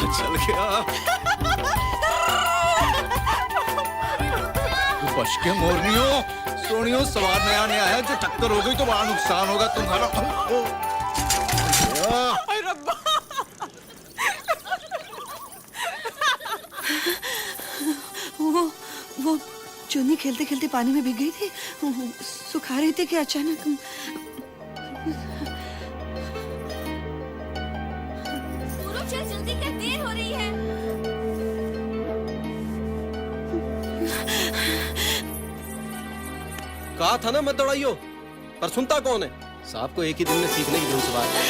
चल गया। बच के मोरनियो, सोनियो सवार नया नया है, जो टक्कर हो गई तो बड़ा नुकसान होगा तुम्हारा। रब्बा। वो चुन्नी खेलते खेलते पानी में भीग गई थी, सुखा रही थी कि अचानक। चल जल्दी कर, देर हो रही है। कहा था ना मत दौड़ाइयो, पर सुनता कौन है? साहब को एक ही दिन में सीखने की बहुत बात है।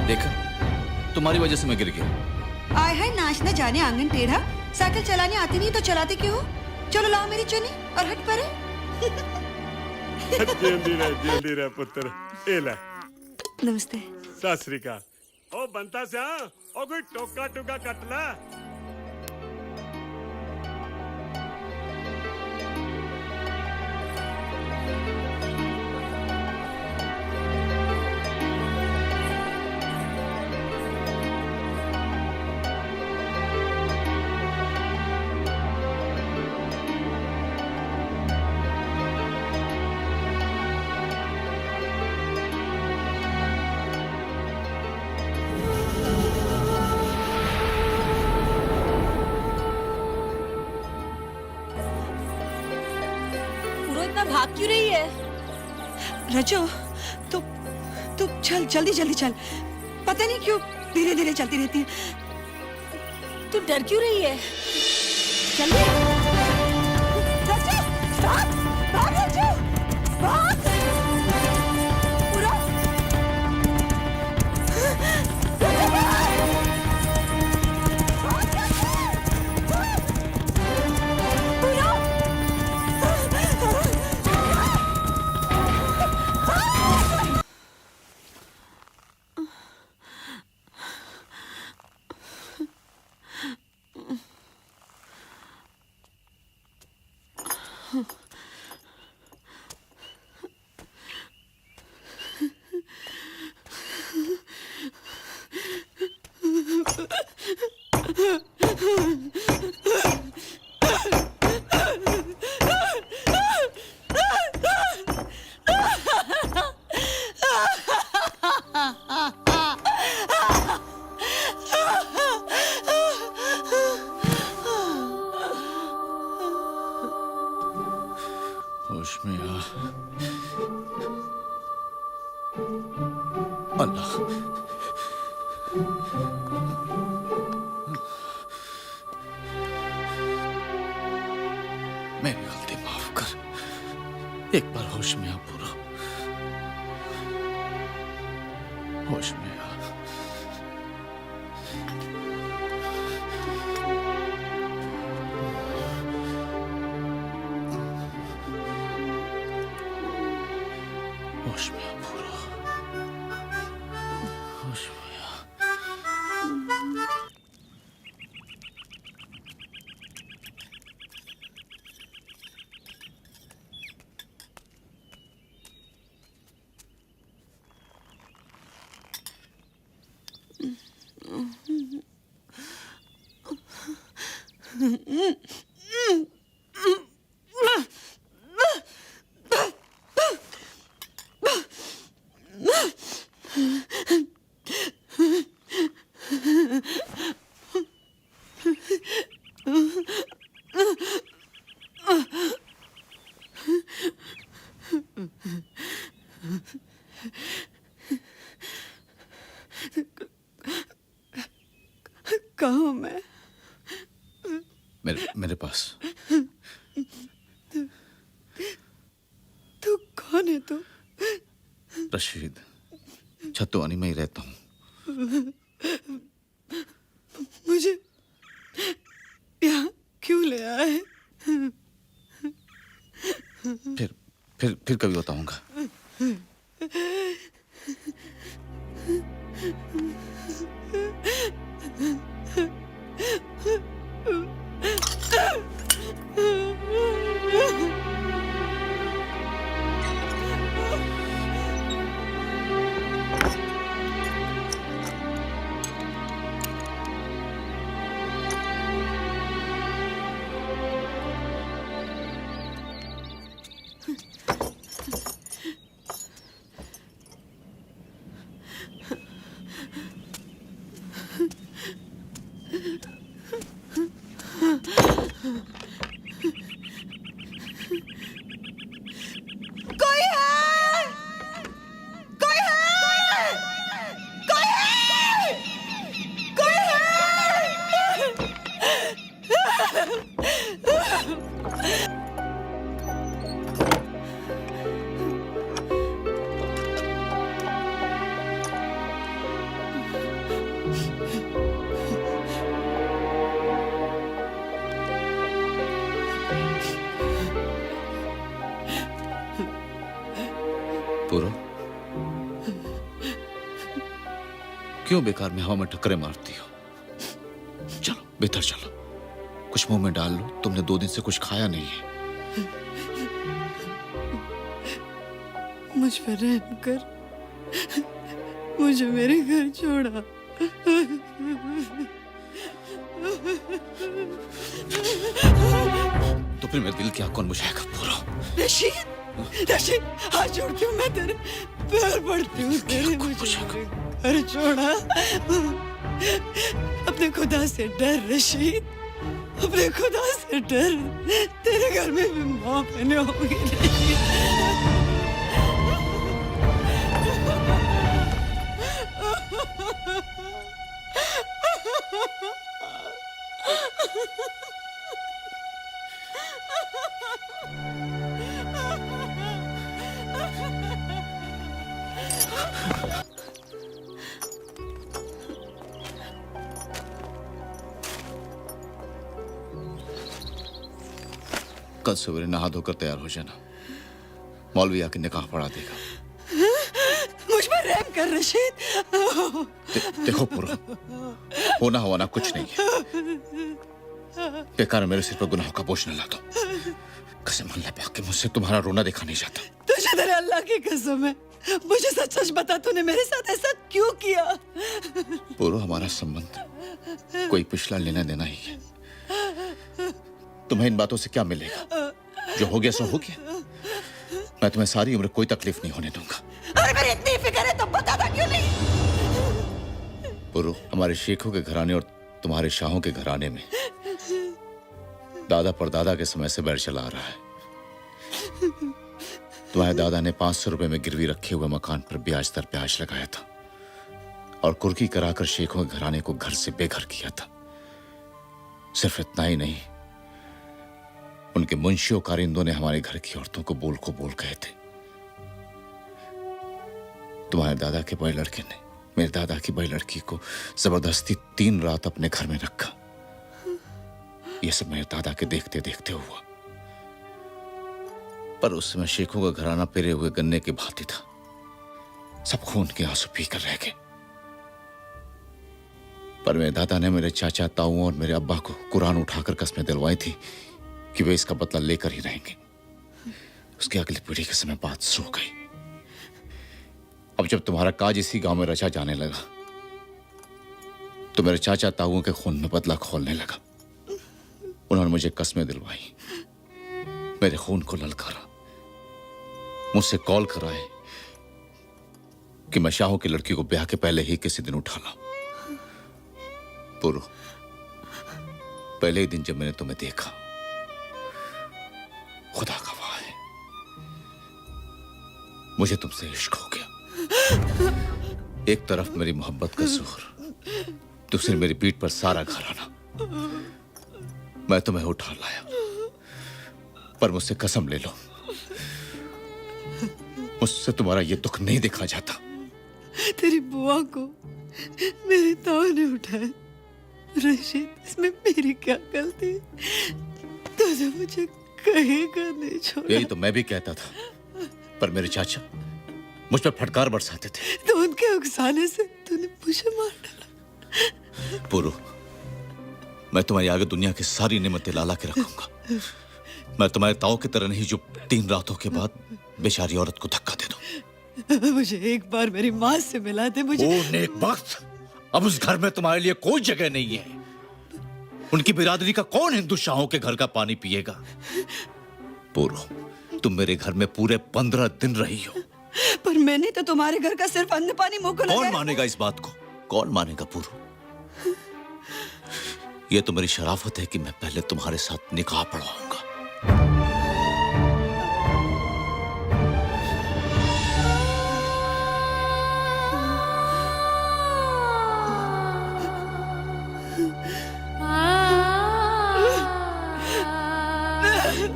देखा, तुम्हारी वजह से मैं गिर गया। आए है नाच न जाने आंगन टेढ़ा, साइकिल चलाने आती नहीं तो चलाते क्यों हो? चलो लाओ मेरी चुन्नी और हट परे। जेंदी रहे पुत्र। ए ले। नमस्ते। सत श्री अकाल। ओ बनता सा, ओ कोई टोका टुका कट ला। भाग क्यों रही है? रजो, तू चल, जल्दी जल्दी चल। पता नहीं क्यों धीरे धीरे चलती रहती है। तू डर क्यों रही है? जल्दी। रजो, भाग, भाग रजो, भाग। पूरा। रजो, भाग। भाग रजो, भाग। पूरा। होश में आ। अल्लाह, मेरी गलती माफ कर। एक बार होश में आ पूरा, होश में आ। होश में आ पूरा, होश में आ। कहाँ मैं? मेरे पास। तू कौन है? तू रशीद, छतवानी में ही रहता हूँ। मुझे यहाँ क्यों ले आए? फिर कभी बताऊंगा। कोई है? कोई है? कोई है? कोई है? पूरो, क्यों बेकार में हवा में टक्करें मारती हो? चलो बेहतर चलो, कुछ मुंह में डाल लो। तुमने 2 दिन से कुछ खाया नहीं है। मुझ पर रहम कर, मुझे मेरे घर छोड़ा। तो फिर मेरा दिल क्या कौन बुझाएगा? पूरो, रशीद, रशीद, हाथ जोड़ती हूँ मैं तेरे, पैर पड़ती हूँ तेरे, मुझे घर छोड़ा। अपने खुदा से डर रशीद, अपने खुदा से डर। तेरे घर में भी माँ बहने होंगी रशीद। कल सवेरे नहा धोकर तैयार हो जाना, मौलवी आके निकाह पढ़ा देगा। मुझ पर रहम कर रशीद। देखो पूरो, होना होना कुछ नहीं है। बेकार मेरे सिर पर गुनाहों का बोझ न ला दो। कसम अल्लाह पाक की, मुझसे तुम्हारा रोना देखा नहीं जाता। तुझे तेरे अल्लाह की कसम है, मुझे सच सच बता, तूने मेरे साथ ऐसा क्यों किया? पूरो, हमारा संबंध कोई पिछला लेना देना ही है। तुम्हें इन बातों से क्या मिलेगा? जो हो गया सो हो गया। मैं तुम्हें सारी उम्र कोई तकलीफ नहीं होने दूंगा। अरे मेरी इतनी फिक्र है तो बताता क्यों नहीं? पुरु, हमारे शेखों के घराने और तुम्हारे शाहों के घराने में दादा परदादा के समय से बैर चला आ रहा है। तुम्हारे दादा ने 500 रुपए में गिरवी रखे हुए मकान पर ब्याज दर ब्याज लगाया था और कुर्की कराकर शेखों के घराने को घर से बेघर किया था। सिर्फ इतना ही नहीं, उनके मुंशियों कारिंदों ने हमारे घर की औरतों को बोल कहे थे। तुम्हारे दादा के बड़े लड़के ने मेरे दादा की बड़ी लड़की को जबरदस्ती 3 रात अपने घर में रखा। यह सब मेरे दादा के देखते देखते हुआ। पर उस समय शेखों का घराना पिरे हुए गन्ने के भांति था। सब खून के आंसू पीकर रह गए। पर मेरे दादा ने मेरे चाचा ताऊ और मेरे अब्बा को कुरान उठाकर कस्में दिलवाई थी कि वे इसका बदला लेकर ही रहेंगे। उसकी अगली पीढ़ी के समय बात सो गई। अब जब तुम्हारा काज इसी गांव में रचा जाने लगा तो मेरे चाचा ताऊओं के खून में बदला खोलने लगा। उन्होंने मुझे कस्में दिलवाई, मेरे खून को ललकारा, मुझसे कॉल कराए कि मैं शाहों की लड़की को ब्याह के पहले ही किसी दिन उठा लाऊं। पुरु, पहले ही दिन जब मैंने तुम्हें देखा, खुदा गवाह है, मुझे तुमसे इश्क हो गया। एक तरफ मेरी मोहब्बत का जोर, दूसरी मेरी पीठ पर सारा घराना। मैं तुम्हें उठा लाया, पर मुझसे कसम ले लो, मुझसे तुम्हारा ये दुख नहीं देखा जाता। तेरी बुआ को मेरी ताऊ ने उठाया। रशीद, इसमें मेरी क्या गलती? तुझे मुझे कहीं का नहीं छोड़ा। यही तो मैं भी कहता था, पर मेरे चाचा मुझ पर फटकार बरसाते थे। तो उनके उकसाने से तूने मुझे मार डाला। पूरू, मैं तुम्हारी आगे दुनिया की सारी नेमतें लाला के रखूंगा। मैं तुम्हारे ताऊ की तरह नहीं जो 3 रातों के बाद बेचारी औरत को धक्का दे दूं। मुझे एक बार मेरी माँ से मिला दे मुझे। ओ नेकबख्त, अब उस घर में तुम्हारे लिए कोई जगह नहीं है। उनकी बिरादरी का कौन हिंदू शाहों के घर का पानी पिएगा? पूरू, तुम मेरे घर में पूरे 15 दिन रही हो। पर मैंने तो तुम्हारे घर का सिर्फ अन्न पानी मुंह को लगाया। कौन मानेगा इस बात को? कौन मानेगा पूरू? ये तो मेरी शराफत है कि मैं पहले तुम्हारे साथ निकाह पढ़ाऊंगा।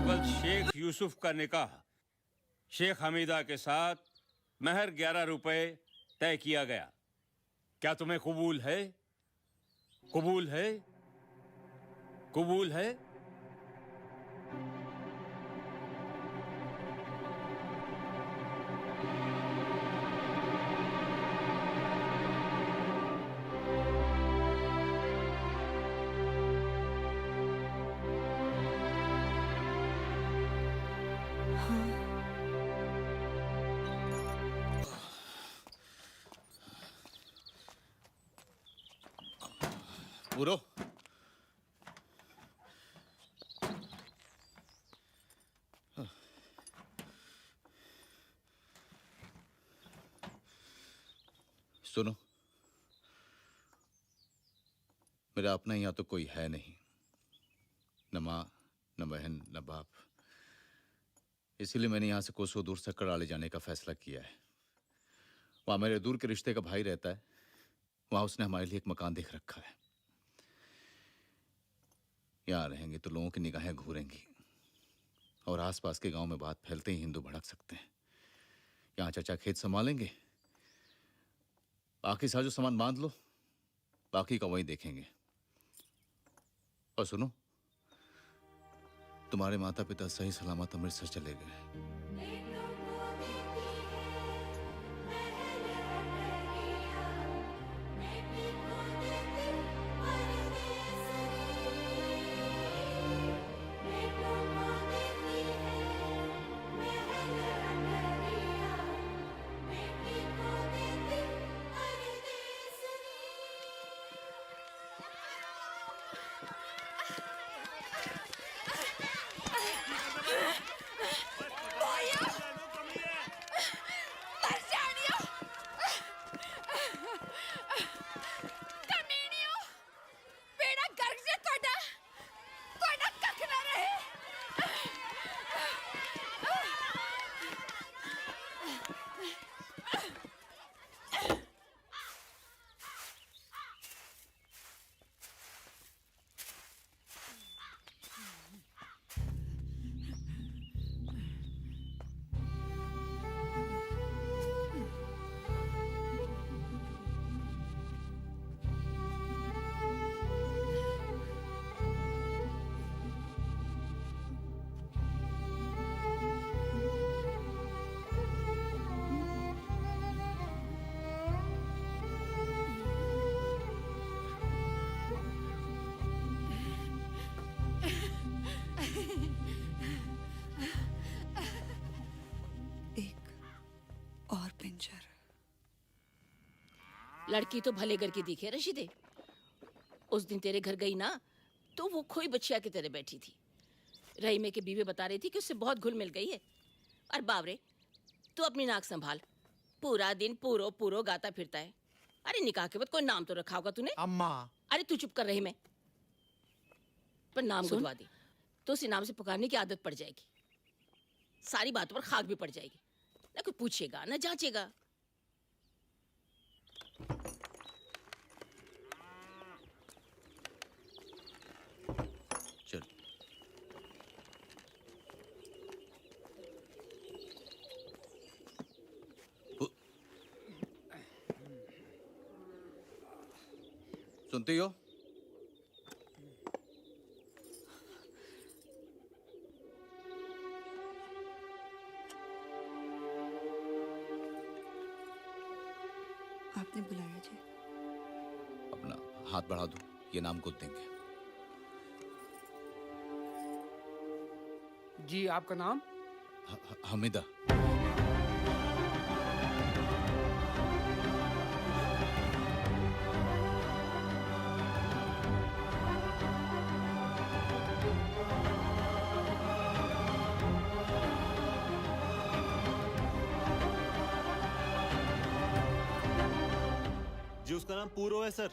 कल शेख यूसुफ का निकाह शेख हमीदा के साथ महर 11 रुपए तय किया गया। क्या तुम्हें कबूल है? कबूल है? कबूल है? पूरो, सुनो, मेरा अपना यहाँ तो कोई है नहीं, न माँ, न बहन, न बाप। इसीलिए मैंने यहाँ से कोसों दूर सक्कड़ ले जाने का फैसला किया है। वहाँ मेरे दूर के रिश्ते का भाई रहता है। वहाँ उसने हमारे लिए एक मकान देख रखा है। यहाँ रहेंगे तो लोगों की निगाहें घूरेंगी और आसपास के गांव में बात फैलते ही हिंदू भड़क सकते हैं। यहाँ चाचा खेत संभालेंगे, बाकी साजो सामान बांध लो, बाकी का वही देखेंगे। और सुनो, तुम्हारे माता पिता सही सलामत अमृतसर चले गए। लड़की तो भले घर की दिखे रशीदे। उस दिन तेरे घर गई ना तो वो खोई बच्चिया की तरह बैठी थी। रहीमे के बीवी बता रही थी कि उससे बहुत घुल मिल गई है। और बावरे, तू अपनी नाक संभाल, पूरा दिन पूरो पूरो गाता फिरता है। अरे निकाह के बाद कोई नाम तो रखा होगा तूने? अम्मा। अरे तू चुप कर रही मैं पर नाम गुदवा दी तो उसी नाम से पुकारने की आदत पड़ जाएगी। सारी बातों पर खाक भी पड़ जाएगी। ना कोई पूछेगा ना जांचेगा। चल सुनती हो? आपने बुलाया जी? अपना हाथ बढ़ा दो, ये नाम गुद देंगे। जी आपका नाम? हमीदा। जी उसका नाम पूरो है सर।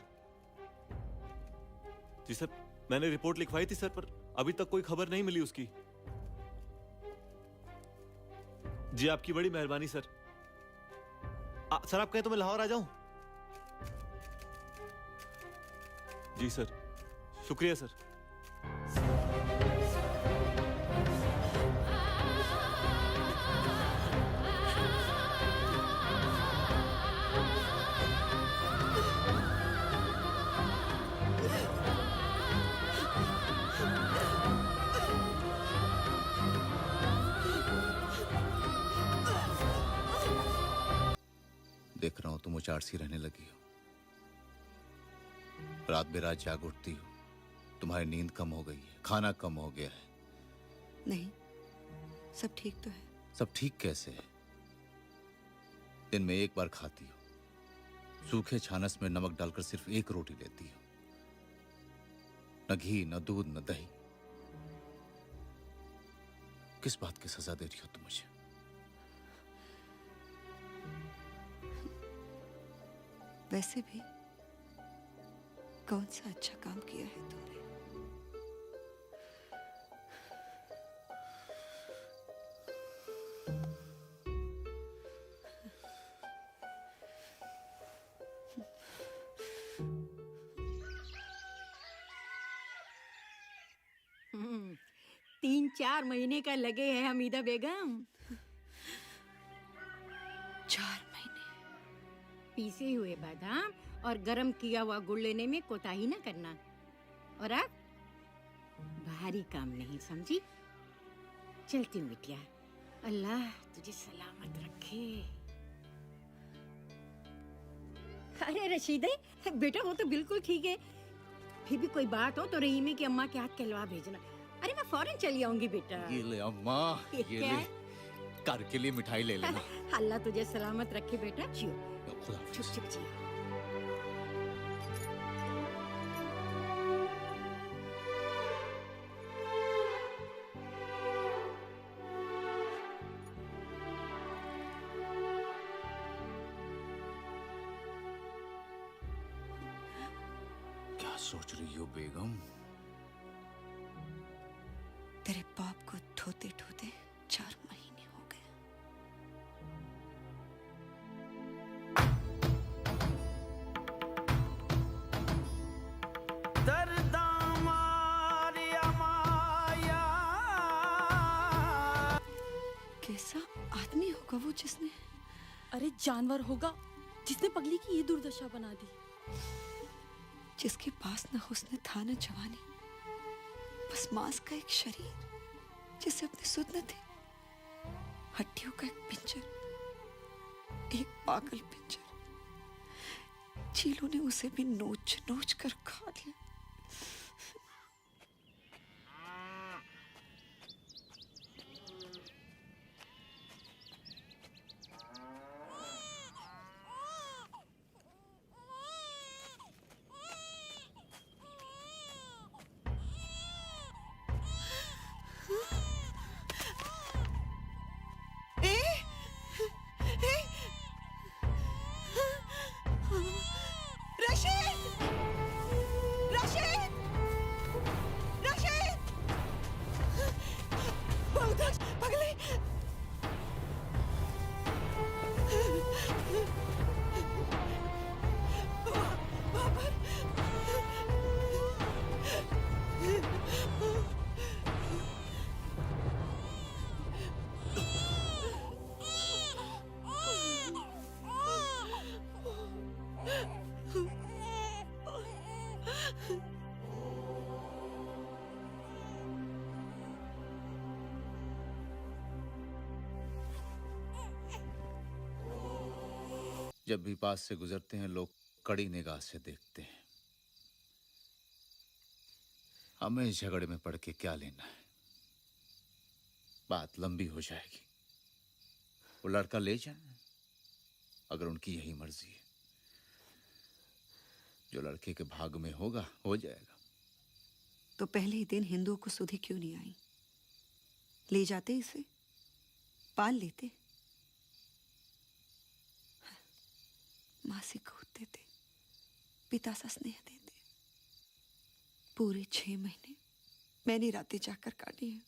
जी सर, मैंने रिपोर्ट लिखवाई थी सर, पर अभी तक कोई खबर नहीं मिली उसकी। जी आपकी बड़ी मेहरबानी सर। सर आप कहें तो मैं लाहौर आ जाऊं? जी सर, शुक्रिया सर। देख रहा हूं तुम उचाट सी रहने लगी हो, रात बेरात जाग उठती हो, तुम्हारी नींद कम हो गई है, खाना कम हो गया है। नहीं, सब ठीक तो है। सब ठीक कैसे है? दिन में एक बार खाती हो, सूखे छानस में नमक डालकर सिर्फ एक रोटी लेती हो, न घी न दूध न दही। किस बात की सजा दे रही हो तुम मुझे? वैसे भी कौन सा अच्छा काम किया है तुमने? तीन चार महीने का लगे है हमीदा बेगम। 4 महीने? पीसे हुए बादाम और गरम किया हुआ गुड़ लेने में कोताही ना करना। और अब भारी काम नहीं, समझी? चलती हूँ बिटिया, अल्लाह तुझे सलामत रखे। अरे रशीदे बेटा, वो तो बिल्कुल ठीक है, फिर भी कोई बात हो तो रहीमे की अम्मा के हाथ कहलवा भेजना। अरे मैं फौरन चली आऊंगी बेटा। ये ले अम्मा, ये क्या? ले, कर के लिए मिठाई ले लेना। अल्लाह तुझे सलामत रखे बेटा। जियो, खुदा चुप चुप जियो। क्या सोच रही हो बेगम? तेरे बाप को धोते धोते 4 महीने हो गए। कैसा आदमी होगा वो जिसने? अरे जानवर होगा जिसने पगली की ये दुर्दशा बना दी। जिसके पास न हुस्न था न जवानी, बस मांस का एक शरीर जिसे अपने सुध न थे, हड्डियों का एक पिंजर, एक पागल पिंजर। चीलों ने उसे भी नोच नोच कर खा लिया। जब भी पास से गुजरते हैं लोग कड़ी निगाह से देखते हैं। हमें इस झगड़े में पड़ के क्या लेना है? बात लंबी हो जाएगी। वो लड़का ले जाए, अगर उनकी यही मर्जी है। जो लड़के के भाग में होगा हो जाएगा। तो पहले ही दिन हिंदुओं को सुधि क्यों नहीं आई? ले जाते इसे, पाल लेते, मां से गोद देते, पिता सा स्नेह देते। पूरे 6 महीने मैंने रातें जाकर काटी है।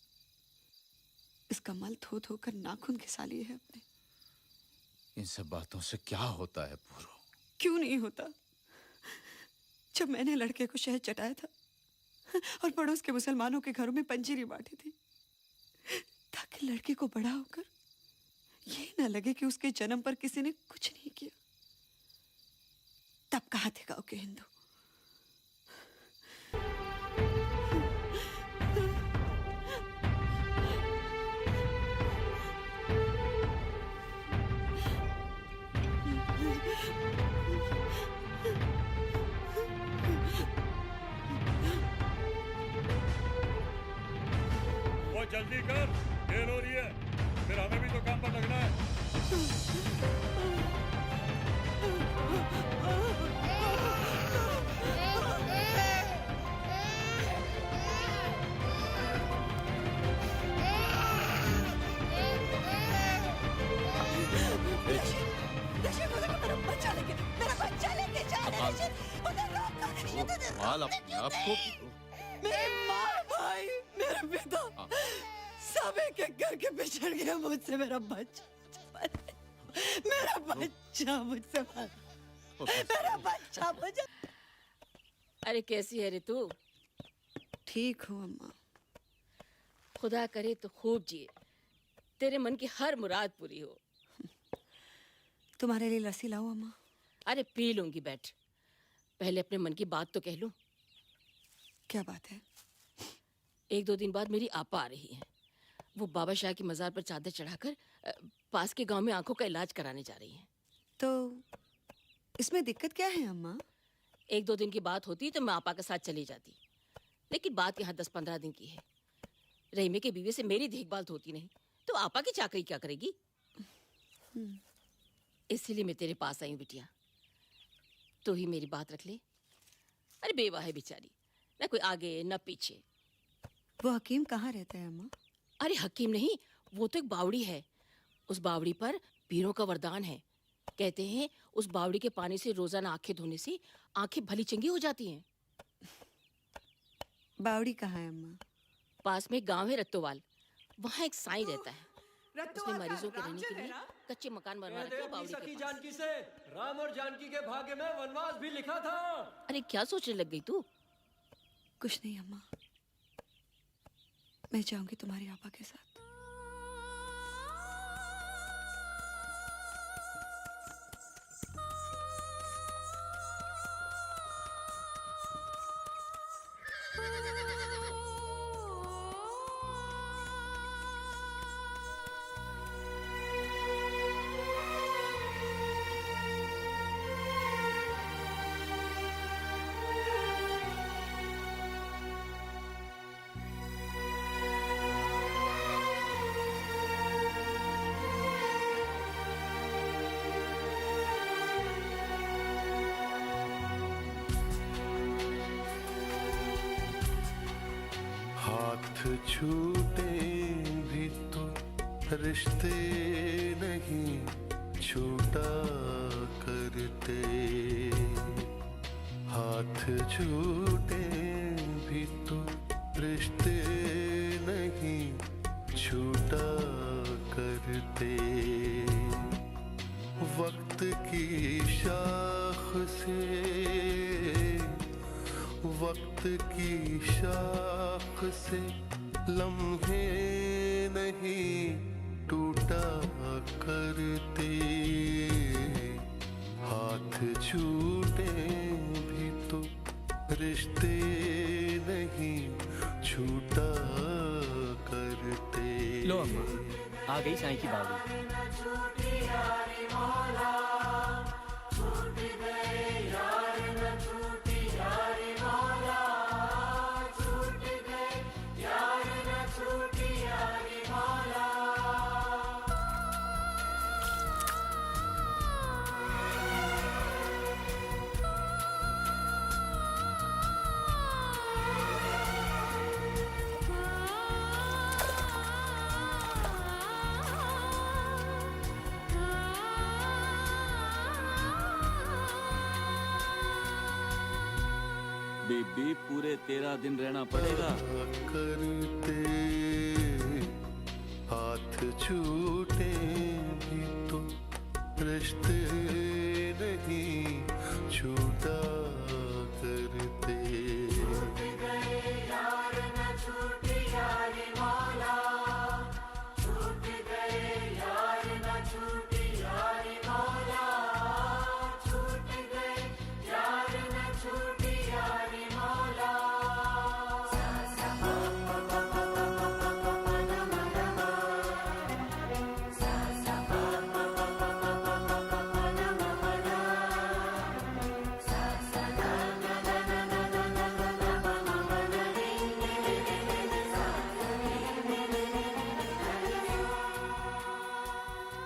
इसका मल धो धोकर नाखून घिसा लिए है अपने। इन सब बातों से क्या होता है पूरो? क्यों नहीं होता? जब मैंने लड़के को शहद चटाया था और पड़ोस के मुसलमानों के घरों में पंजीरी बांटी थी, ताकि लड़के को बड़ा होकर ये ना लगे कि उसके जन्म पर किसी ने कुछ नहीं किया, तब कहाँ थे गांव के हिंदू? वो जल्दी कर, देर हो रही है, फिर हमें भी तो काम पर लगना है। माल अपने आप को मेरे माँ भाई, मेरे पिता सब एक एक करके बिछड़ गया मुझसे। मेरा बच्चा मुझसे मेरा बच्चा मुझे। अरे कैसी है रे तू? ठीक हूँ अम्मा। खुदा करे तो खूब जिए, तेरे मन की हर मुराद पूरी हो। तुम्हारे लिए लस्सी लाऊं अम्मा? अरे पी लूंगी, बैठ। पहले अपने मन की बात तो कह लूं। क्या बात है? 1-2 दिन बाद मेरी आपा आ रही है। वो बाबा शाह की मजार पर चादर चढ़ाकर पास के गांव में आंखों का इलाज कराने जा रही हैं। तो इसमें दिक्कत क्या है अम्मा? 1-2 दिन की बात होती तो मैं आपा के साथ चली जाती, लेकिन बात यहाँ 10-15 दिन की है। रहीमे के बीवी से मेरी देखभाल तो होती नहीं, तो आपा की चाकरी क्या करेगी? इसीलिए मैं तेरे पास आई हूँ बिटिया, तू ही मेरी बात रख ले। अरे बेवा है बेचारी, न कोई आगे न पीछे। वो हकीम कहाँ रहता है अम्मा? अरे हकीम नहीं, वो तो एक बावड़ी है। उस बावड़ी पर पीरों का वरदान है। कहते हैं उस बावड़ी के पानी से रोजाना आंखें धोने से आंखें भली चंगी हो जाती हैं। बावड़ी कहाँ है अम्मा? पास में गांव है रत्तोवाल, वहाँ एक साईं रहता है। उसने मरीजों के रहने के लिए कच्चे मकान बनवा रखे हैं बावड़ी के पास। जानकी से राम और जानकी के भाग्य में वनवास भी लिखा था। अरे क्या सोचने लग गई तू? कुछ नहीं अम्मा, मैं जाऊंगी तुम्हारी आपा के साथ। छूटे भी तो रिश्ते नहीं छूटा करते, हाथ छूटे भी तो रिश्ते नहीं छूटा करते। वक्त की शाख से वक्त की शाख से लम्हे नहीं टूटा करते, हाथ छूटे भी तो रिश्ते नहीं छूटा करते। लो अम्मा, आ गई साईं की बावड़ी। छूट बीबी पूरे 13 दिन रहना पड़ेगा। करते हाथ छूटे भी तो रिश्ते नहीं छूटा करते।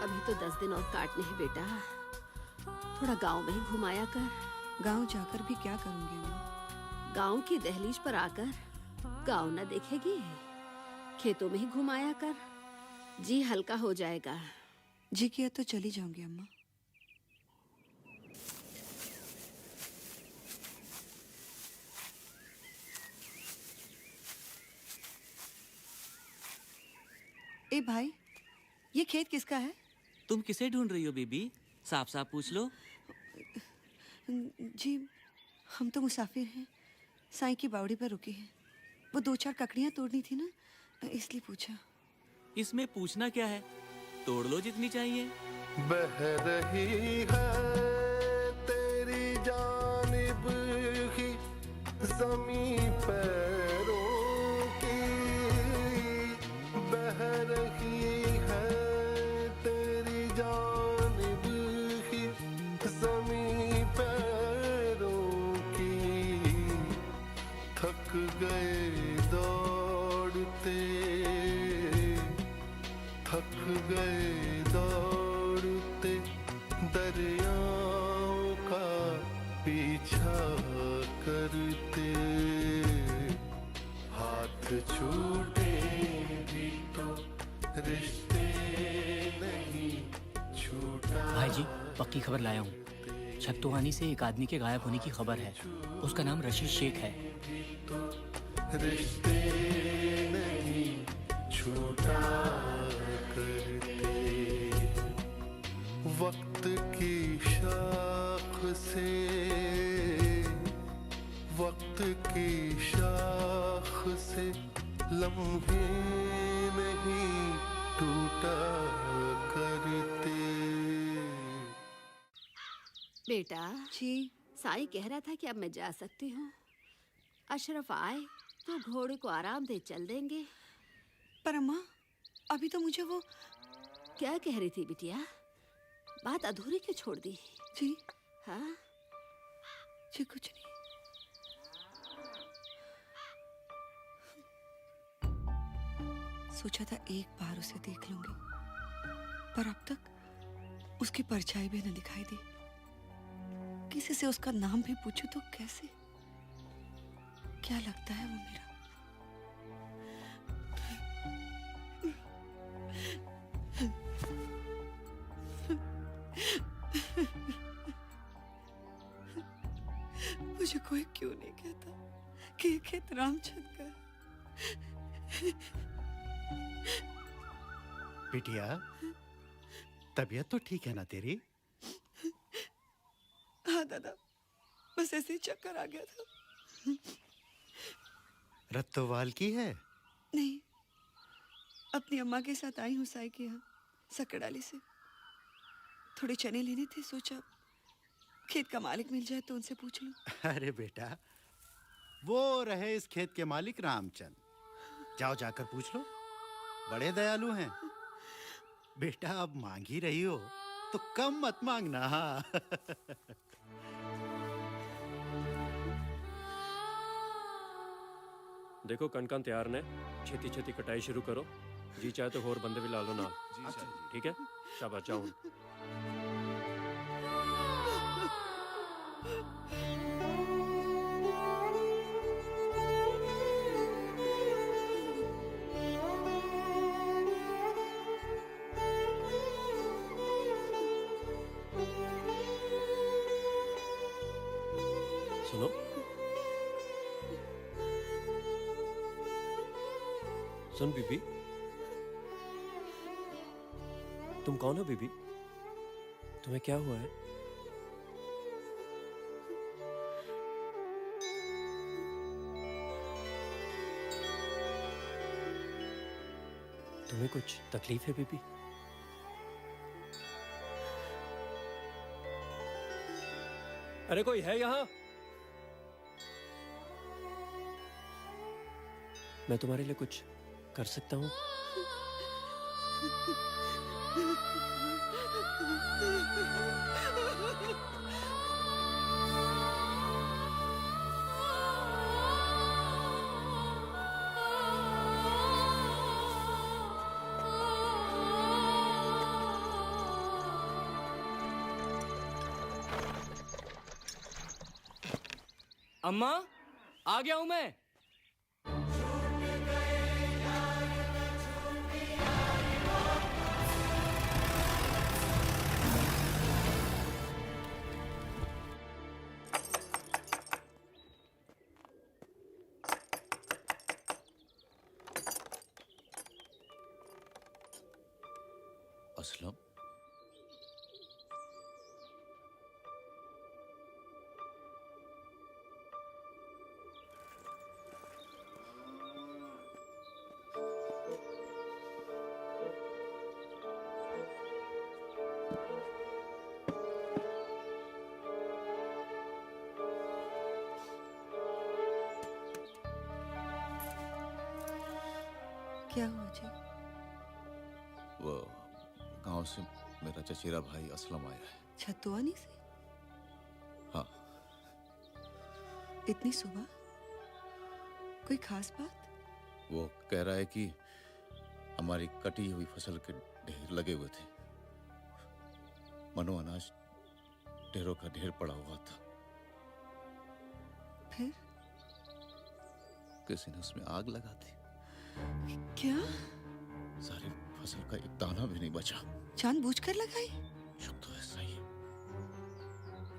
अभी तो 10 दिन और काटने हैं बेटा। थोड़ा गांव में ही घुमाया कर। गांव जाकर भी क्या करूंगी अम्मा? गांव की दहलीज पर आकर गांव न देखेगी, खेतों में ही घुमाया कर, जी हल्का हो जाएगा। जी किया तो चली जाऊंगी अम्मा। ए भाई, ये खेत किसका है? तुम किसे ढूंढ रही हो बीबी? साफ साफ पूछ लो। जी, हम तो मुसाफिर हैं, साईं की बावड़ी पर रुके हैं। वो 2-4 ककड़ियाँ तोड़नी थी ना, इसलिए पूछा। इसमें पूछना क्या है, तोड़ लो जितनी चाहिए। बह रही है तेरी जानिब ही ज़मीं पैरों की, बह रही है तेरी जानिब ही ज़मीं पैरों की। थक गए दौड़ते, थक गए दौड़ते, दरियाओं का पीछा करते। हाथ छूटे भी तो रिश्ते नहीं छूटा। भाई जी, पक्की खबर लाया हूँ। छत्तुवानी से एक आदमी के गायब होने की खबर है। उसका नाम रशीद शेख है। रिश्ते नहीं छूटा करते। वक्त की शाख से, वक्त की शाख से लम्हे नहीं टूटा करते। बेटा जी, साईं कह रहा था कि अब मैं जा सकती हूँ। अशरफ आए तो घोड़े को आराम दे चल देंगे। पर अम्मा, अभी तो मुझे वो... क्या कह रही थी बिटिया? बात अधूरी क्यों छोड़ दी? जी हाँ जी, कुछ नहीं। सोचा था एक बार उसे देख लूंगी, पर अब तक उसकी परछाई भी न दिखाई दी। किसी से उसका नाम भी पूछूं तो कैसे? क्या लगता है वो मेरा? मुझे कोई क्यों नहीं कहता कि ये खेत रामचंद का है? बिटिया, तबीयत तो ठीक है ना तेरी? हाँ दादा, बस ऐसे ही चक्कर आ गया था। रत्तोवाल की है? नहीं, अपनी अम्मा के साथ आई हूँ साई के यहाँ सकड़ाली से। थोड़े चने लेने थे, सोचा खेत का मालिक मिल जाए तो उनसे पूछ लूं। अरे बेटा, वो रहे इस खेत के मालिक रामचंद। जाओ जाकर पूछ लो, बड़े दयालु हैं। बेटा, अब मांग ही रही हो तो कम मत मांगना। देखो कनकन तैयार ने, छेती छेती कटाई शुरू करो। जी चाहे तो होर बंदे भी ला लो ना। ठीक है, शाबाश जाओ। सुनो, सुन बीबी, तुम कौन हो बीबी? तुम्हें क्या हुआ है? तुम्हें कुछ तकलीफ है बीबी? अरे कोई है यहाँ? मैं तुम्हारे लिए कुछ कर सकता हूँ? अम्मा, आ गया हूं मैं। असलम, क्या हुआ जी? वो गांव से मेरा चचेरा भाई असलम आया है। छतुआनी से? हाँ। इतनी सुबह? कोई खास बात? वो कह रहा है कि हमारी कटी हुई फसल के ढेर लगे हुए थे। मनो अनाज ढेरों का ढेर पड़ा हुआ था। फिर? किसी ने उसमें आग लगा दी। क्या? सारी फसल का एक दाना भी नहीं बचा। जानबूझकर लगाई? शुक्र तो ऐसा ही है।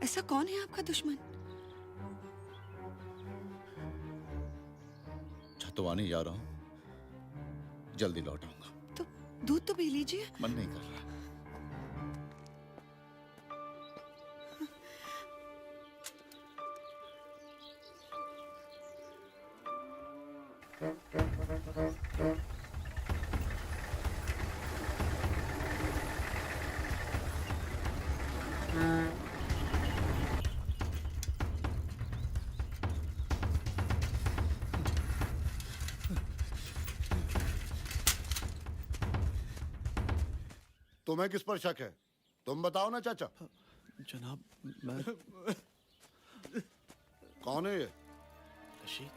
ऐसा कौन है आपका दुश्मन? छतवानी जा रहा हूँ, जल्दी लौट आऊंगा। तो दूध तो पी लीजिए। मन नहीं कर रहा। तुम्हें किस पर शक है? तुम बताओ ना चाचा। जनाब, मैं कौन है ये? रशीद।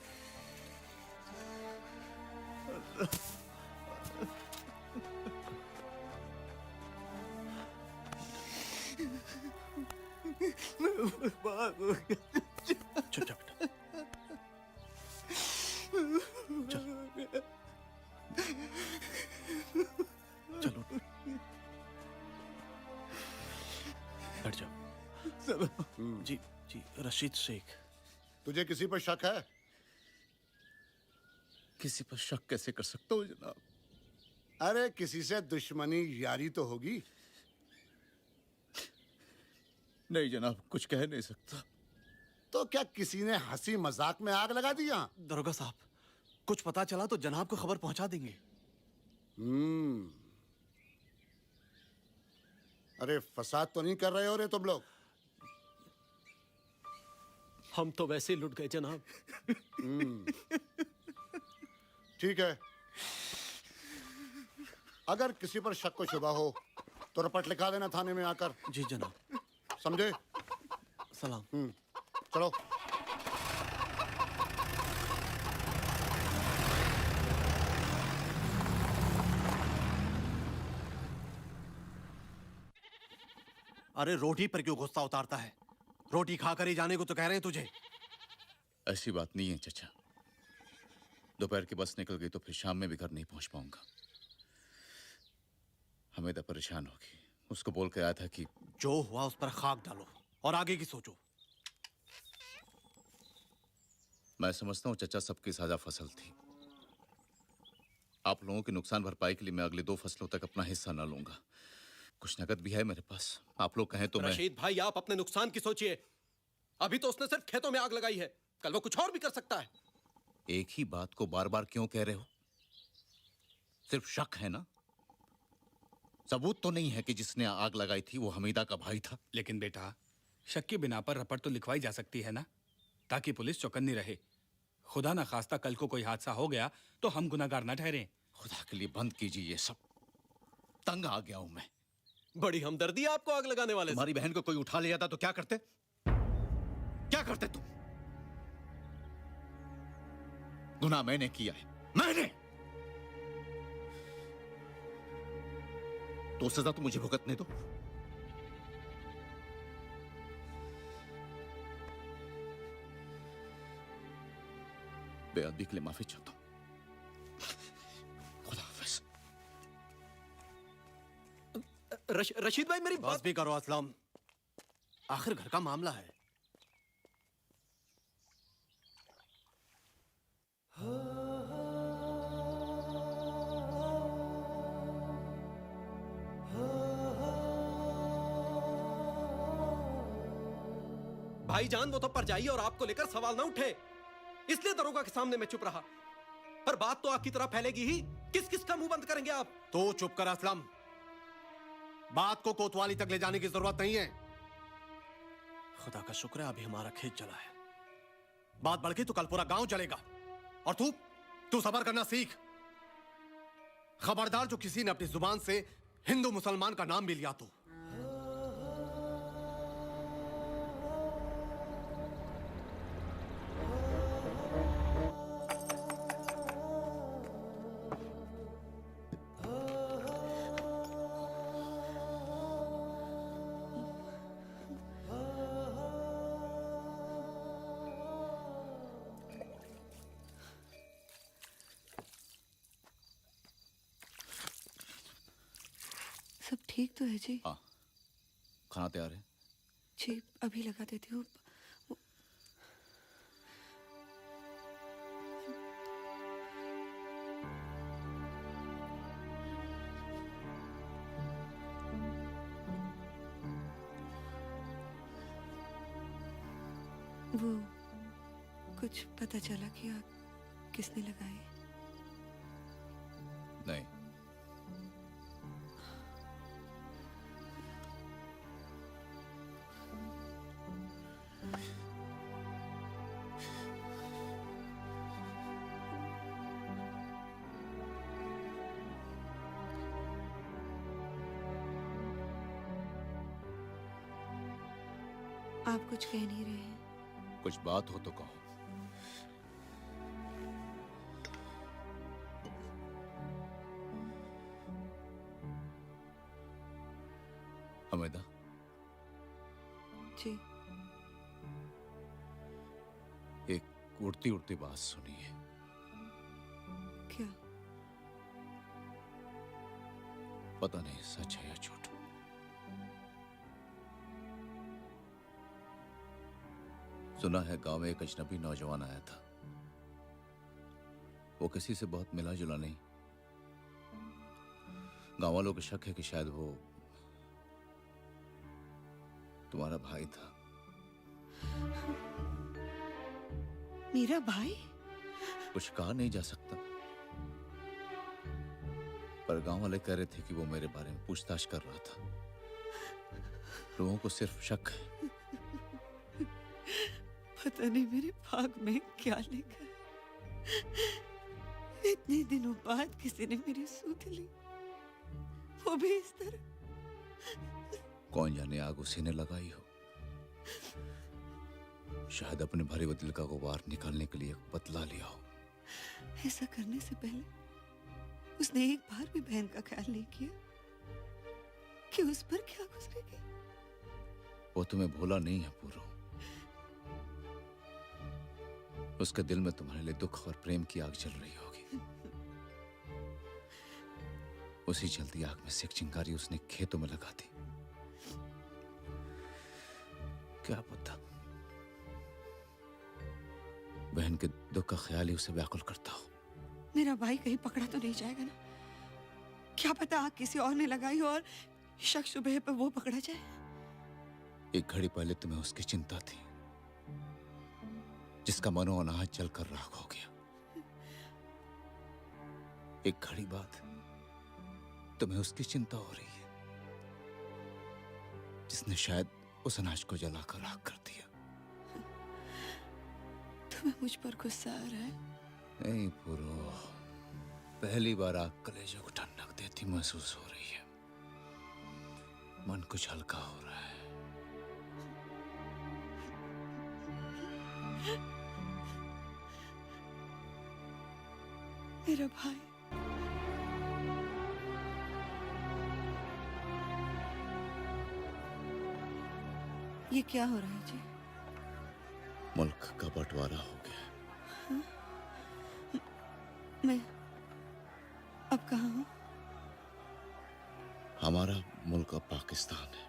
चुप जा बेटा। चलो बैठ जाओ। जी जी, रशीद शेख। तुझे किसी पर शक है? किसी पर शक कैसे कर सकता हूँ जनाब? अरे किसी से दुश्मनी यारी तो होगी। नहीं जनाब, कुछ कह नहीं सकता। तो क्या किसी ने हंसी मजाक में आग लगा दी यहाँ? दरोगा साहब, कुछ पता चला तो जनाब को खबर पहुंचा देंगे। अरे फसाद तो नहीं कर रहे हो रे तुम लोग? हम तो वैसे ही लुट गए जनाब। ठीक है, अगर किसी पर शक को शुबा हो तो रिपोर्ट लिखा देना थाने में आकर। जी जनाब। समझे? सलाम। चलो। अरे रोटी पर क्यों गुस्सा उतारता है? रोटी खाकर ही जाने को तो कह रहे हैं तुझे। ऐसी बात नहीं है चचा। दोपहर की बस निकल गई तो फिर शाम में भी घर नहीं पहुंच पाऊंगा। हमेदा परेशान होगी। उसको बोल के आया था कि जो हुआ उस पर खाक डालो और आगे की सोचो। मैं समझता हूं चचा सबकी साझा फसल थी। आप लोगों की नुकसान भरपाई के लिए मैं अगले 2 फसलों तक अपना हिस्सा न लूंगा। कुछ नकद भी है मेरे पास, आप लोग कहें तो मैं। रशीद भाई, आप अपने नुकसान की सोचिए। अभी तो उसने सिर्फ खेतों में आग लगाई है, कल वो कुछ और भी कर सकता है। एक ही बात को बार बार क्यों कह रहे हो? सिर्फ शक है ना? सबूत तो नहीं है कि जिसने आग लगाई थी वो हमीदा का भाई था। लेकिन बेटा, शक की बिना पर रपट तो लिखवाई जा सकती है ना, ताकि पुलिस चौकन्नी रहे। खुदा ना खास्ता कल को कोई हादसा हो गया तो हम गुनाहगार ना ठहरें। खुदा के लिए बंद कीजिए ये सब, तंग आ गया हूं मैं। बड़ी हमदर्दी है आपको आग लगाने वाले से। तुम्हारी बहन को कोई उठा ले जाता तो क्या करते? क्या करते तुम? गुनाह मैंने किया है, मैंने। तो सजा तो मुझे भुगतने दो। बेअदबी के लिए माफी चाहता हूं। खुदा हाफिज। रशीद भाई, मेरी बात भी करो असलम, आखिर घर का मामला है। भाईजान, वो तो परजाई और आपको लेकर सवाल ना उठे, इसलिए दरोगा के सामने मैं चुप रहा। पर बात तो आपकी तरह फैलेगी ही, किस किस का मुंह बंद करेंगे आप? तो चुप कर असलम, बात को कोतवाली तक ले जाने की जरूरत नहीं है। खुदा का शुक्र है अभी हमारा खेत चला है, बात बढ़ गई तो कल पूरा गांव जलेगा। और तू सबर करना सीख। खबरदार जो किसी ने अपनी जुबान से हिंदू मुसलमान का नाम भी लिया तो। सब ठीक तो है जी? हाँ, खाना तैयार है जी, अभी लगा देती हूँ। वो कुछ पता चला कि आग किसने लगाई? नहीं। आप कुछ कह नहीं रहे हैं? कुछ बात हो तो कहो। हमेदा जी, एक उड़ती उड़ती बात सुनी है। क्या? पता नहीं सच है या झूठ। सुना है गांव में एक अजनबी नौजवान आया था। वो किसी से बहुत मिला जुला नहीं। गांव वालों को शक है कि शायद वो तुम्हारा भाई था। मेरा भाई? कुछ कहा नहीं जा सकता, पर गांव वाले कह रहे थे कि वो मेरे बारे में पूछताछ कर रहा था। लोगों को सिर्फ शक है। पता नहीं मेरे भाग में क्या लिखा है। इतने दिनों बाद किसी ने मेरी सूध ली, वो भी इस तरह। कौन जाने आग उसी ने लगाई हो। शायद अपने भरे हुए दिल का गुबार निकालने के लिए बदला लिया हो। ऐसा करने से पहले उसने एक बार भी बहन का ख्याल नहीं किया कि उस पर क्या गुजरेगी। वो तुम्हें भूला नहीं है पूरो। उसके दिल में तुम्हारे लिए दुख और प्रेम की आग जल रही होगी। उसी जलती आग में से एक चिंगारी उसने खेतों में लगा दी। क्या पता, बहन के दुख का ख्याल ही उसे व्याकुल करता हो। मेरा भाई कहीं पकड़ा तो नहीं जाएगा ना? क्या पता आग किसी और ने लगाई हो और शक सुबह पर वो पकड़ा जाए। एक घड़ी पहले तुम्हें उसकी चिंता थी, जिसका मनो अनाज जलकर राख हो गया। एक घड़ी बाद तुम्हें उसकी चिंता हो रही है, जिसने शायद उस अनाज को जलाकर राख कर दिया। तुम्हें मुझ पर गुस्सा आ रहा है? नहीं पुरो, पहली बार आग कलेजे को ठंडक देती महसूस हो रही है। मन कुछ हल्का हो रहा है। मेरा भाई, ये क्या हो रहा है जी? मुल्क का बंटवारा हो गया। मैं अब कहाँ हूँ? हमारा मुल्क अब पाकिस्तान है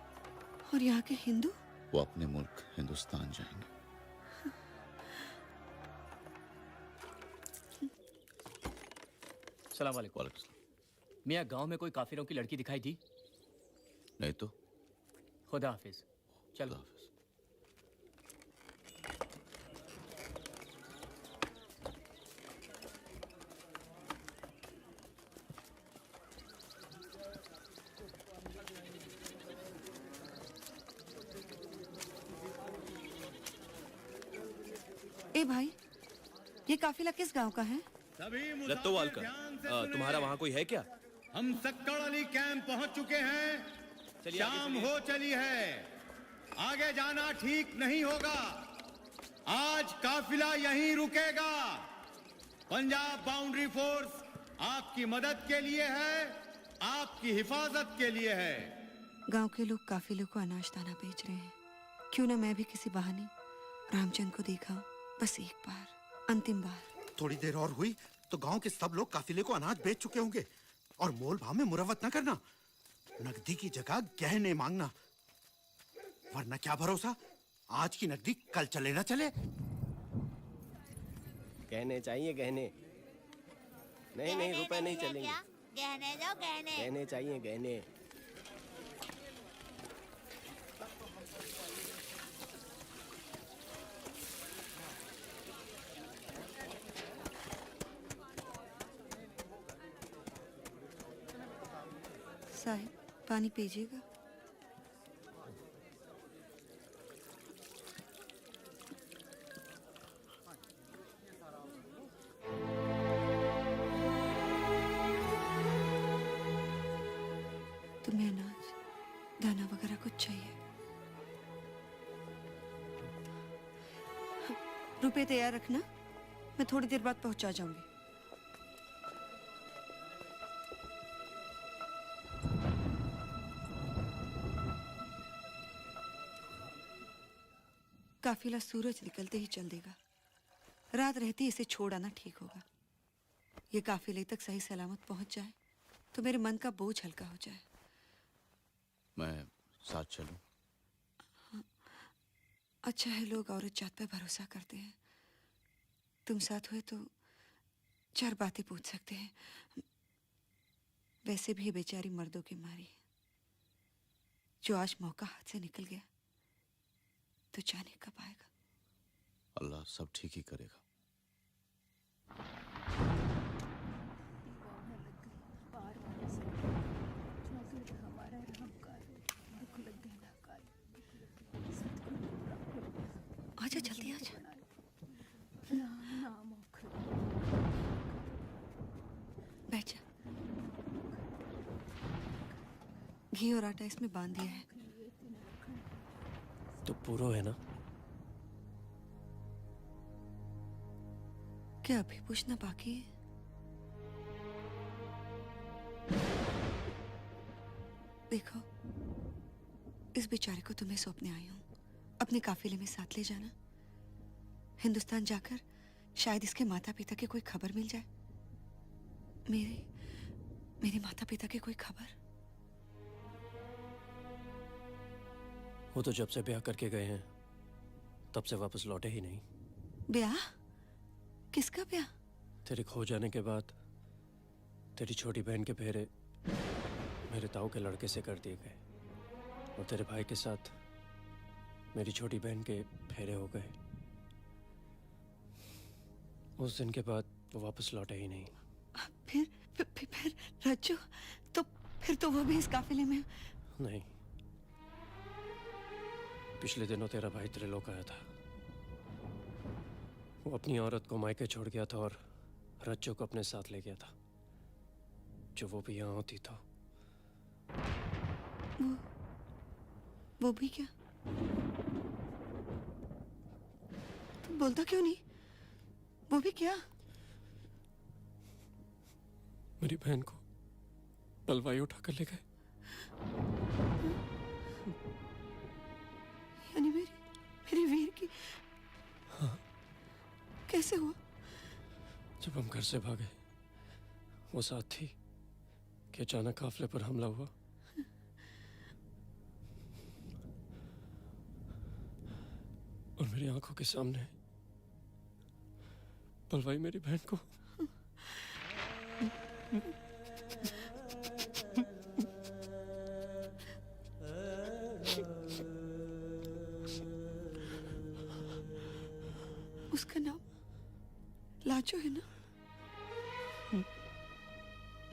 और यहाँ के हिंदू? वो अपने मुल्क हिंदुस्तान जाएंगे। सलाम वालेकुम। मियाँ, गांव में कोई काफिरों की लड़की दिखाई दी? नहीं तो। खुदा हाफिज। चलो। ए भाई, ये काफिला किस गांव का है? लत्तोवाल का। तुम्हारा वहाँ कोई है क्या? हम सक्कड़ अली कैंप पहुंच चुके हैं। शाम हो चली है, आगे जाना ठीक नहीं होगा। आज काफिला यहीं रुकेगा। पंजाब बाउंड्री फोर्स आपकी मदद के लिए है, आपकी हिफाजत के लिए है। गांव के लोग काफिले को अनाज दाना बेच रहे हैं। क्यों ना मैं भी किसी बहाने रामचंद को देखा, बस एक बार, अंतिम बार। थोड़ी देर और हुई तो गांव के सब लोग काफिले को अनाज बेच चुके होंगे। और मोल भाव में मुरवत न करना, नकदी की जगह गहने मांगना, वरना क्या भरोसा आज की नकदी कल चले ना चले। गहने चाहिए, गहने। नहीं नहीं, रुपए नहीं चलेंगे। गहने दो, गहने। गहने चाहिए, गहने। साहिब, पानी पीजिएगा। तुम्हें अनाज दाना वगैरह कुछ चाहिए? रुपए तैयार रखना, मैं थोड़ी देर बाद पहुंचा जाऊंगी। काफिला सूरज निकलते ही चल देगा। रात रहती इसे छोड़ आना ठीक होगा। ये काफिले तक सही सलामत पहुंच जाए तो मेरे मन का बोझ हल्का हो जाए। मैं साथ चलूं? अच्छा है, लोग औरत जात पे भरोसा करते हैं। तुम साथ हुए तो 4 बातें पूछ सकते हैं। वैसे भी ये बेचारी मर्दों की मारी है। जो आज मौका हाथ से निकल गया तो जाने कब आएगा। अल्लाह सब ठीक ही करेगा। आजा, जल्दी आजा। बैठ जा। घी और आटा इसमें बांध दिया है। तो पूरा है ना? क्या अभी पूछना बाकी है? देखो, इस बेचारे को तुम्हें सौंपने आई हूं। अपने काफिले में साथ ले जाना। हिंदुस्तान जाकर शायद इसके माता पिता की कोई खबर मिल जाए। मेरे माता पिता की कोई खबर? वो तो जब से ब्याह करके गए हैं तब से वापस लौटे ही नहीं। ब्याह? किसका ब्याह? तेरे खो जाने के बाद तेरी छोटी बहन के फेरे मेरे ताऊ के लड़के से कर दिए गए और तेरे भाई के साथ मेरी छोटी बहन के फेरे हो गए। उस दिन के बाद वो वापस लौटे ही नहीं। फिर रज्जू, तो फिर तो वो भी इस काफिले में? नहीं, पिछले दिनों तेरा भाई त्रिलोक आया था। वो अपनी औरत को मायके छोड़ गया था और रज्जू को अपने साथ ले गया था। जो वो भी यहाँ होती तो। वो भी क्या? तुम बोलता क्यों नहीं? वो भी क्या? मेरी बहन को बलवाई उठाकर ले गए। यानी मेरी वीर की? हाँ। कैसे हुआ? जब हम घर से भागे, वो साथ थी कि अचानक काफिले पर हमला हुआ। और मेरी आंखों के सामने बलवाई मेरी बहन को उसका नाम लाजो है ना?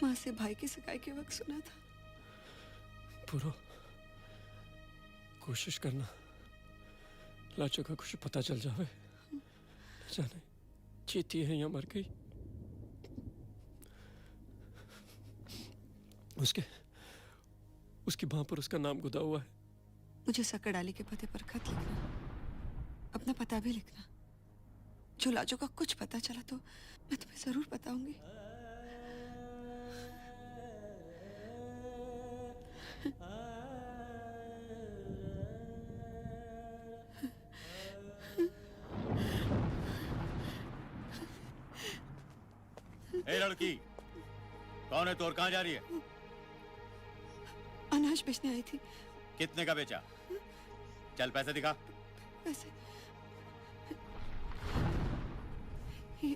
माँ से भाई की सगाई के वक्त सुना था। पूरो कोशिश करना लाजो का कुछ पता चल जावे। न जाने जीती है या मर गई। उसकी बाह पर उसका नाम गुदा हुआ है। मुझे सकड़ाली के पते पर खत लिखना, अपना पता भी लिखना। जो लाजो का कुछ पता चला तो मैं तुम्हें जरूर बताऊंगी। ए लड़की, कौन है तू और कहाँ जा रही है? अनाज बेचने आई थी। कितने का बेचा? चल पैसे दिखा। पैसे? ये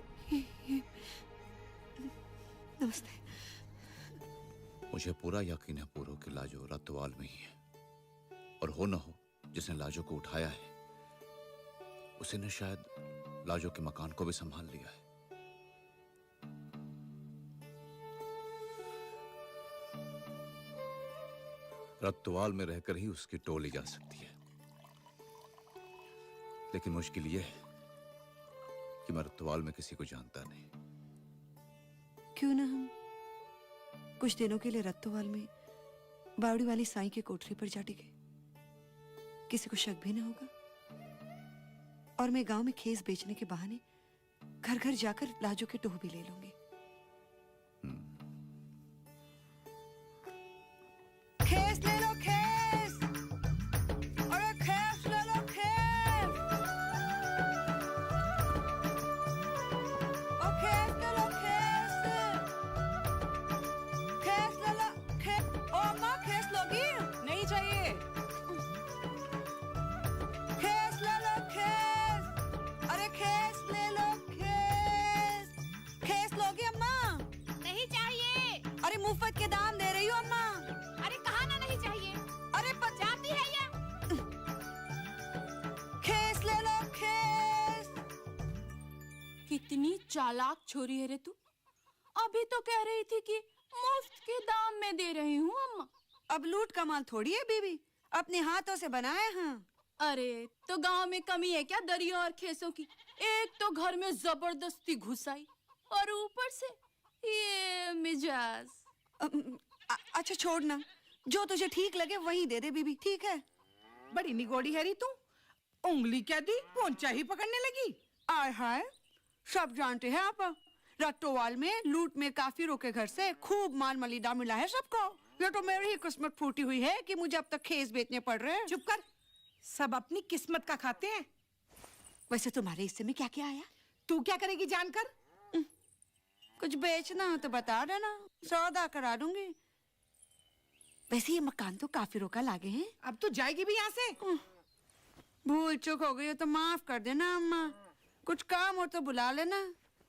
नमस्ते। मुझे पूरा यकीन है पूरो कि लाजो रत्तवाल में ही है। और हो ना हो जिसने लाजो को उठाया है, उसी ने शायद लाजो के मकान को भी संभाल लिया है। रत्तवाल में रहकर ही उसकी टोली जा सकती है। लेकिन मुश्किल यह है कि मैं रत्तवाल में किसी को जानता नहीं। क्यों ना हम कुछ दिनों के लिए रत्तवाल में बावड़ी वाली साईं की कोठरी पर जा टिके। किसी को शक भी ना होगा। और मैं गांव में खेस बेचने के बहाने घर घर जाकर लाजो के टोह भी ले लूंगी। खेस ले लो, खेस। अरे खेस ले लो, खेस। ओ खेस ले लो, खेस। खेस ले लो, खेस। ओ अम्मा, खेस लोगी? नहीं चाहिए। खेस ले लो, खेस। अरे खेस ले लो, खेस। खेस लोगी अम्मा? नहीं चाहिए। अरे मुफ्त के दाम दे रही हो अम्मा। अरे कहा ना नहीं चाहिए। अरे पर जाती है या? खेस ले लो, खेस। कितनी चालाक छोरी है रे तू। अभी तो कह रही थी कि मुफ्त के दाम में दे रही हूँ अम्मा। अब लूट का माल थोड़ी है बीबी, अपने हाथों से बनाए हैं। अरे तो गांव में कमी है क्या दरिया और खेसों की? एक तो घर में जबरदस्ती घुसाई और ऊपर से ये मिजाज। अच्छा छोड़ना, जो तुझे ठीक लगे वही दे दे बीबी, ठीक है? बड़ी निगोड़ी है री तू। उंगली क्या दी, पोंचा ही पकड़ने लगी। आय हाय, सब जानते हैं आप। रत्तोवाल में लूट में काफिरों के घर से खूब माल मलीदा मिला है सबको। ये तो मेरी ही किस्मत फूटी हुई है कि मुझे अब तक खेस बेचने पड़ रहे हैं। चुप कर, सब अपनी किस्मत का खाते हैं। वैसे तुम्हारे हिस्से में क्या क्या आया? तू क्या करेगी जानकर? कुछ बेचना हो तो बता देना, सौदा करा दूंगी। वैसे ये मकान तो काफिरों का लागे हैं। अब तू जाएगी भी यहाँ से? भूल चूक हो गई हो तो माफ कर देना अम्मा। कुछ काम हो तो बुला लेना।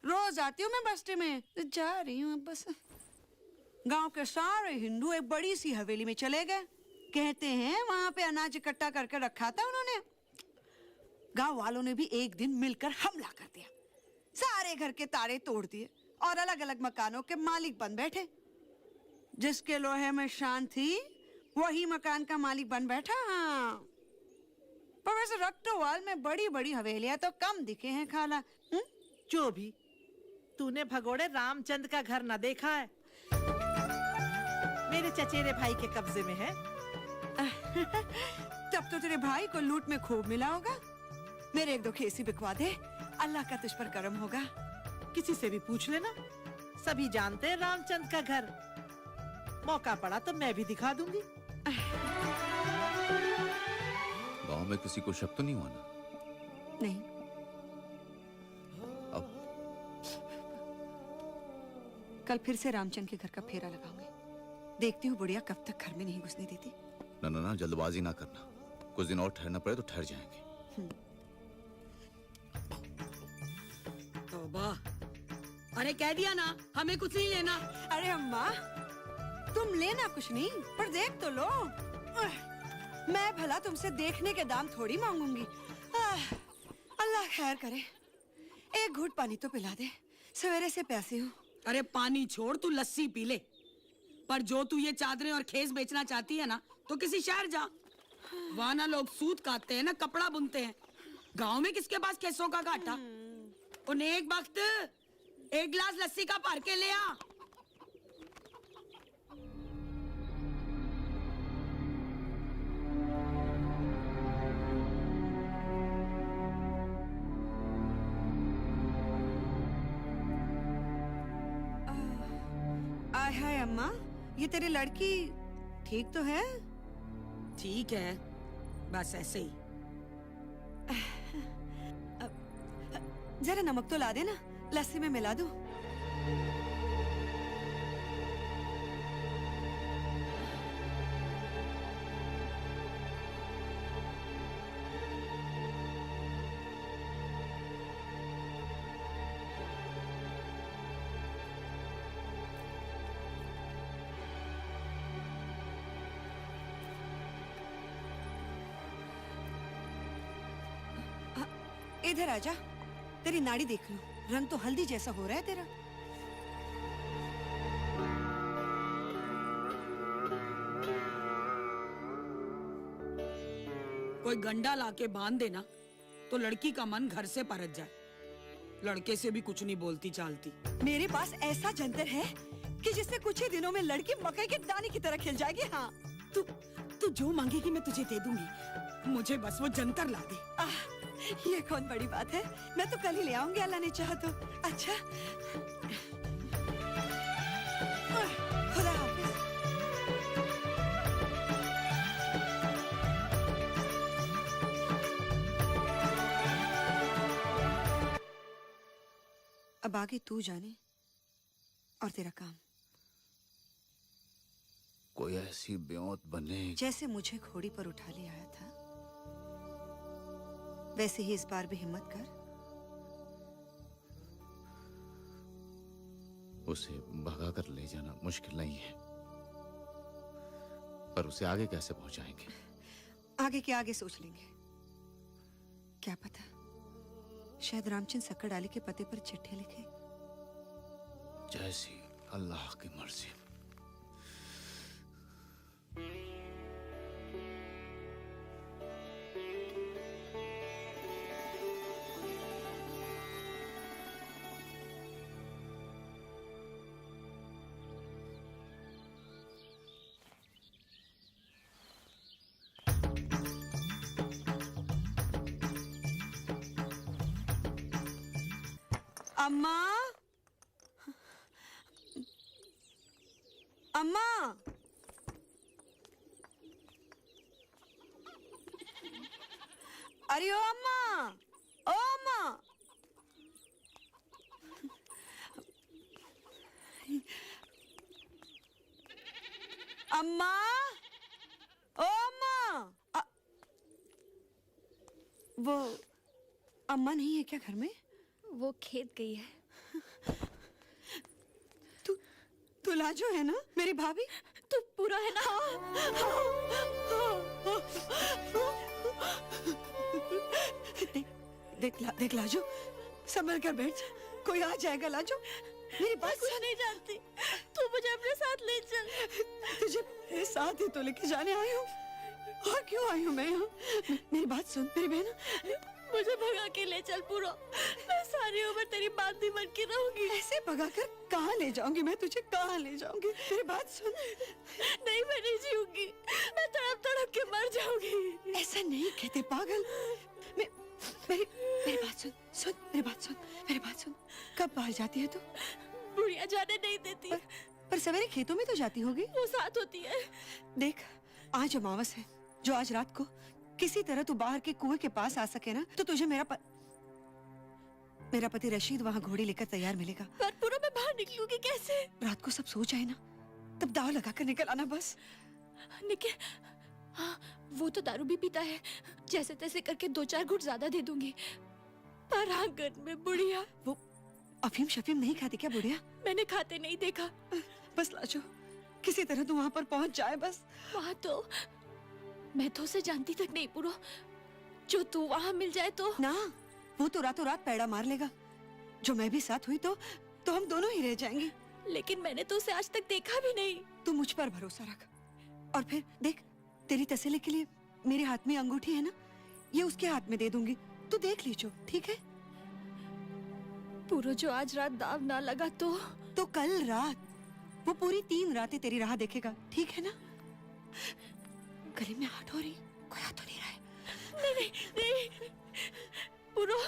रोज आती हूँ मैं बस्ती में, जा रही हूँ अब बस। गांव के सारे हिंदू एक बड़ी सी हवेली में चले गए। कहते हैं वहां पे अनाज इकट्ठा करके रखा था उन्होंने। गांव वालों ने भी एक दिन मिलकर हमला कर दिया, सारे घर के तारे तोड़ दिए और अलग अलग मकानों के मालिक बन बैठे। जिसके लोहे में शान थी वही मकान का मालिक बन बैठा। हाँ, पर वैसे रक्तवाल में बड़ी बड़ी हवेलियां तो कम दिखे हैं खाला। जो भी, तूने भगोड़े रामचंद का घर न देखा है? मेरे चचेरे भाई के कब्जे में है। तब तो तेरे भाई को लूट में खूब मिला होगा। मेरे एक दो खेसी बिकवा दे, अल्लाह का तुझ पर करम होगा। किसी से भी पूछ लेना, सभी जानते हैं रामचंद का घर। मौका पड़ा तो मैं भी दिखा दूंगी। गांव में किसी को शक तो नहीं हुआ ना? नहीं। अब कल फिर से रामचंद के घर का फेरा लगाऊंगी। देखती हूँ बुढ़िया कब तक घर में नहीं घुसने देती। ना ना ना, जल्दबाजी ना करना। कुछ दिन और ठहरना पड़े तो ठहर जाएंगे। तौबा, अरे कह दिया ना, हमें कुछ नहीं लेना। अरे अम्मा, तुम लेना कुछ नहीं, पर देख तो लो। मैं भला तुमसे देखने के दाम थोड़ी मांगूंगी। अल्लाह खैर करे, एक घूंट पानी तो पिला दे, सवेरे से प्यासी हूँ। अरे पानी छोड़, तू लस्सी पी ले। पर जो तू ये चादरें और खेस बेचना चाहती है ना, तो किसी शहर जा। वहाँ ना लोग सूत काटते हैं ना कपड़ा बुनते हैं। गांव में किसके पास खेसों का घाटा। उन्हें एक वक्त एक गिलास लस्सी का भर के ले आ। आय हाय अम्मा, ये तेरी लड़की ठीक तो है? ठीक है, बस ऐसे ही। जरा नमक तो ला देना, लस्सी में मिला दूं। इधर आजा, तेरी नाड़ी देख लूं। रंग तो हल्दी जैसा हो रहा है तेरा। कोई गंडा लाके बांध देना तो लड़की का मन घर से परत जाए। लड़के से भी कुछ नहीं बोलती चालती। मेरे पास ऐसा जंतर है कि जिससे कुछ ही दिनों में लड़की मकई के दाने की तरह खिल जाएगी। हाँ, तू जो मांगेगी मैं तुझे दे दूंगी। मुझे बस वो जंतर ला दे। ये कौन बड़ी बात है, मैं तो कल ही ले आऊंगी, अल्लाह ने चाहा तो। अच्छा, खुदा हाफिज। अब आगे तू जाने और तेरा काम। कोई ऐसी ब्योंत बने जैसे मुझे घोड़ी पर उठा ले आया था, वैसे ही इस बार भी हिम्मत कर। उसे भगा कर ले जाना मुश्किल नहीं है, पर उसे आगे कैसे पहुंचाएंगे? आगे के आगे सोच लेंगे। क्या पता, शायद रामचंद सक्करडाली के पते पर चिट्ठी लिखे। जैसी अल्लाह की मर्जी। अम्मा, अम्मा, अरे ओ अम्मा, ओ अम्मा। अम्मा, ओ अम्मा। वो अम्मा नहीं है क्या घर में? वो खेत गई है। तू लाजो है ना मेरी भाभी? तू पूरा है ना? देख लाजो, संभल कर बैठ जा। कोई आ जाएगा लाजो। मेरी बात कुछ नहीं जानती। तू मुझे अपने साथ ले चल। तुझे मेरे साथ ही तो लेके जाने आई हूँ। और क्यों आई हूँ मैं यहाँ? मेरी बात सुन मेरी बहन, मुझे भगा के ले चल पूरा। मैं सारी उम्र तेरी बांदी बन के रहूंगी। ऐसे भगा कर कहाँ ले जाऊंगी मैं तुझे? कहाँ ले जाऊंगी? मेरी बात सुन। नहीं, मैं नहीं जीऊंगी। मैं तड़प तड़प के मर जाऊंगी। ऐसा नहीं कहते पागल। मेरी बात सुन मेरी बात सुन। कब बाहर जाती है तू? बुढ़िया जाने नहीं देती। पर सवेरे खेतों में तो जाती होगी। वो साथ होती है। देख, आज अमावस है। जो आज रात को किसी तरह तू बाहर के कुएं के पास आ सके ना, तो तुझे मेरा पति रशीद वहाँ घोड़ी लेकर तैयार मिलेगा। पर पूरा मैं बाहर निकलूंगी कैसे? रात को सब सो जाए ना, तब दाव लगा कर निकल आना बस। निकल? हाँ, वो तो दारू भी पीता है। जैसे तैसे करके 2-4 घूंट ज्यादा दे दूंगी। पर आंगन में बुढ़िया। वो अफीम शफीम नहीं खाती क्या बुढ़िया? मैंने खाते नहीं देखा। बस लाजो, किसी तरह तू वहाँ पर पहुँच जाए बस। वहाँ तो मैं तो उसे जानती तक नहीं पूरो। जो तू वहाँ मिल जाए तो ना, वो तो रातों रात पैड़ा मार लेगा। जो मैं भी साथ हुई तो हम दोनों ही रह जाएंगे। लेकिन मैंने तो उसे आज तक देखा भी नहीं। तू मुझ पर भरोसा रख। और फिर देख, तेरी तसल्ली के लिए मेरे हाथ में अंगूठी है ना, ये उसके हाथ में दे दूंगी। तू देख लीजो, ठीक है? पूरो जो आज रात दाव ना लगा तो कल रात वो पूरी 3 रातें तेरी राह देखेगा, ठीक है ना? गले में हाथ हो रही, कोई हाथ तो नहीं रहा है। नहीं। पूरो,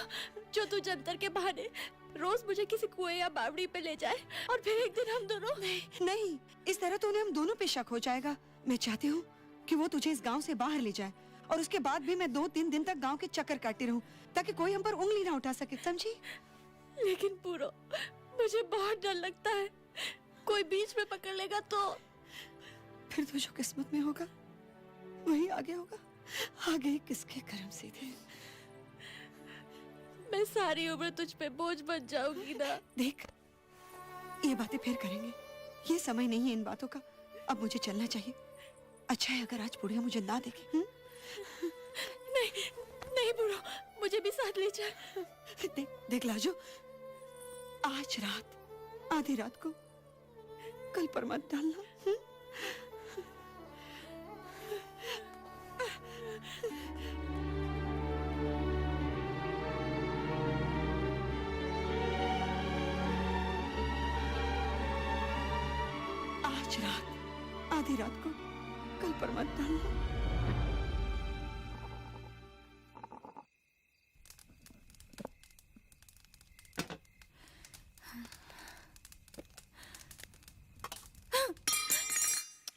जो तू जंतर के बहाने रोज मुझे किसी कुएं या बावड़ी पे ले जाए और फिर एक दिन हम दोनों। नहीं, इस तरह तो उन्हें हम दोनों पे शक हो जाएगा। मैं चाहती हूँ कि वो तुझे इस गांव से बाहर ले जाए और उसके बाद भी मैं 2-3 दिन तक गांव के चक्कर काटती रहूं, ताकि कोई हम पर उंगली ना उठा सके, समझी? लेकिन पूरो, मुझे बहुत डर लगता है। कोई बीच में पकड़ लेगा तो फिर तो जो किस्मत में होगा वही आगे होगा। आगे किसके कर्म सीधे। मैं सारी उम्र तुझ पे बोझ बन जाऊंगी ना। देख, ये बातें फिर करेंगे। ये समय नहीं है इन बातों का। अब मुझे चलना चाहिए। अच्छा है अगर आज बुढ़िया मुझे ना देखे। नहीं बुढ़ो, मुझे भी साथ ले चल। देख लाजो, आज रात, आधी रात को, कल पर मत डालना। आज रात, आधी रात को, कल पर मत डालना।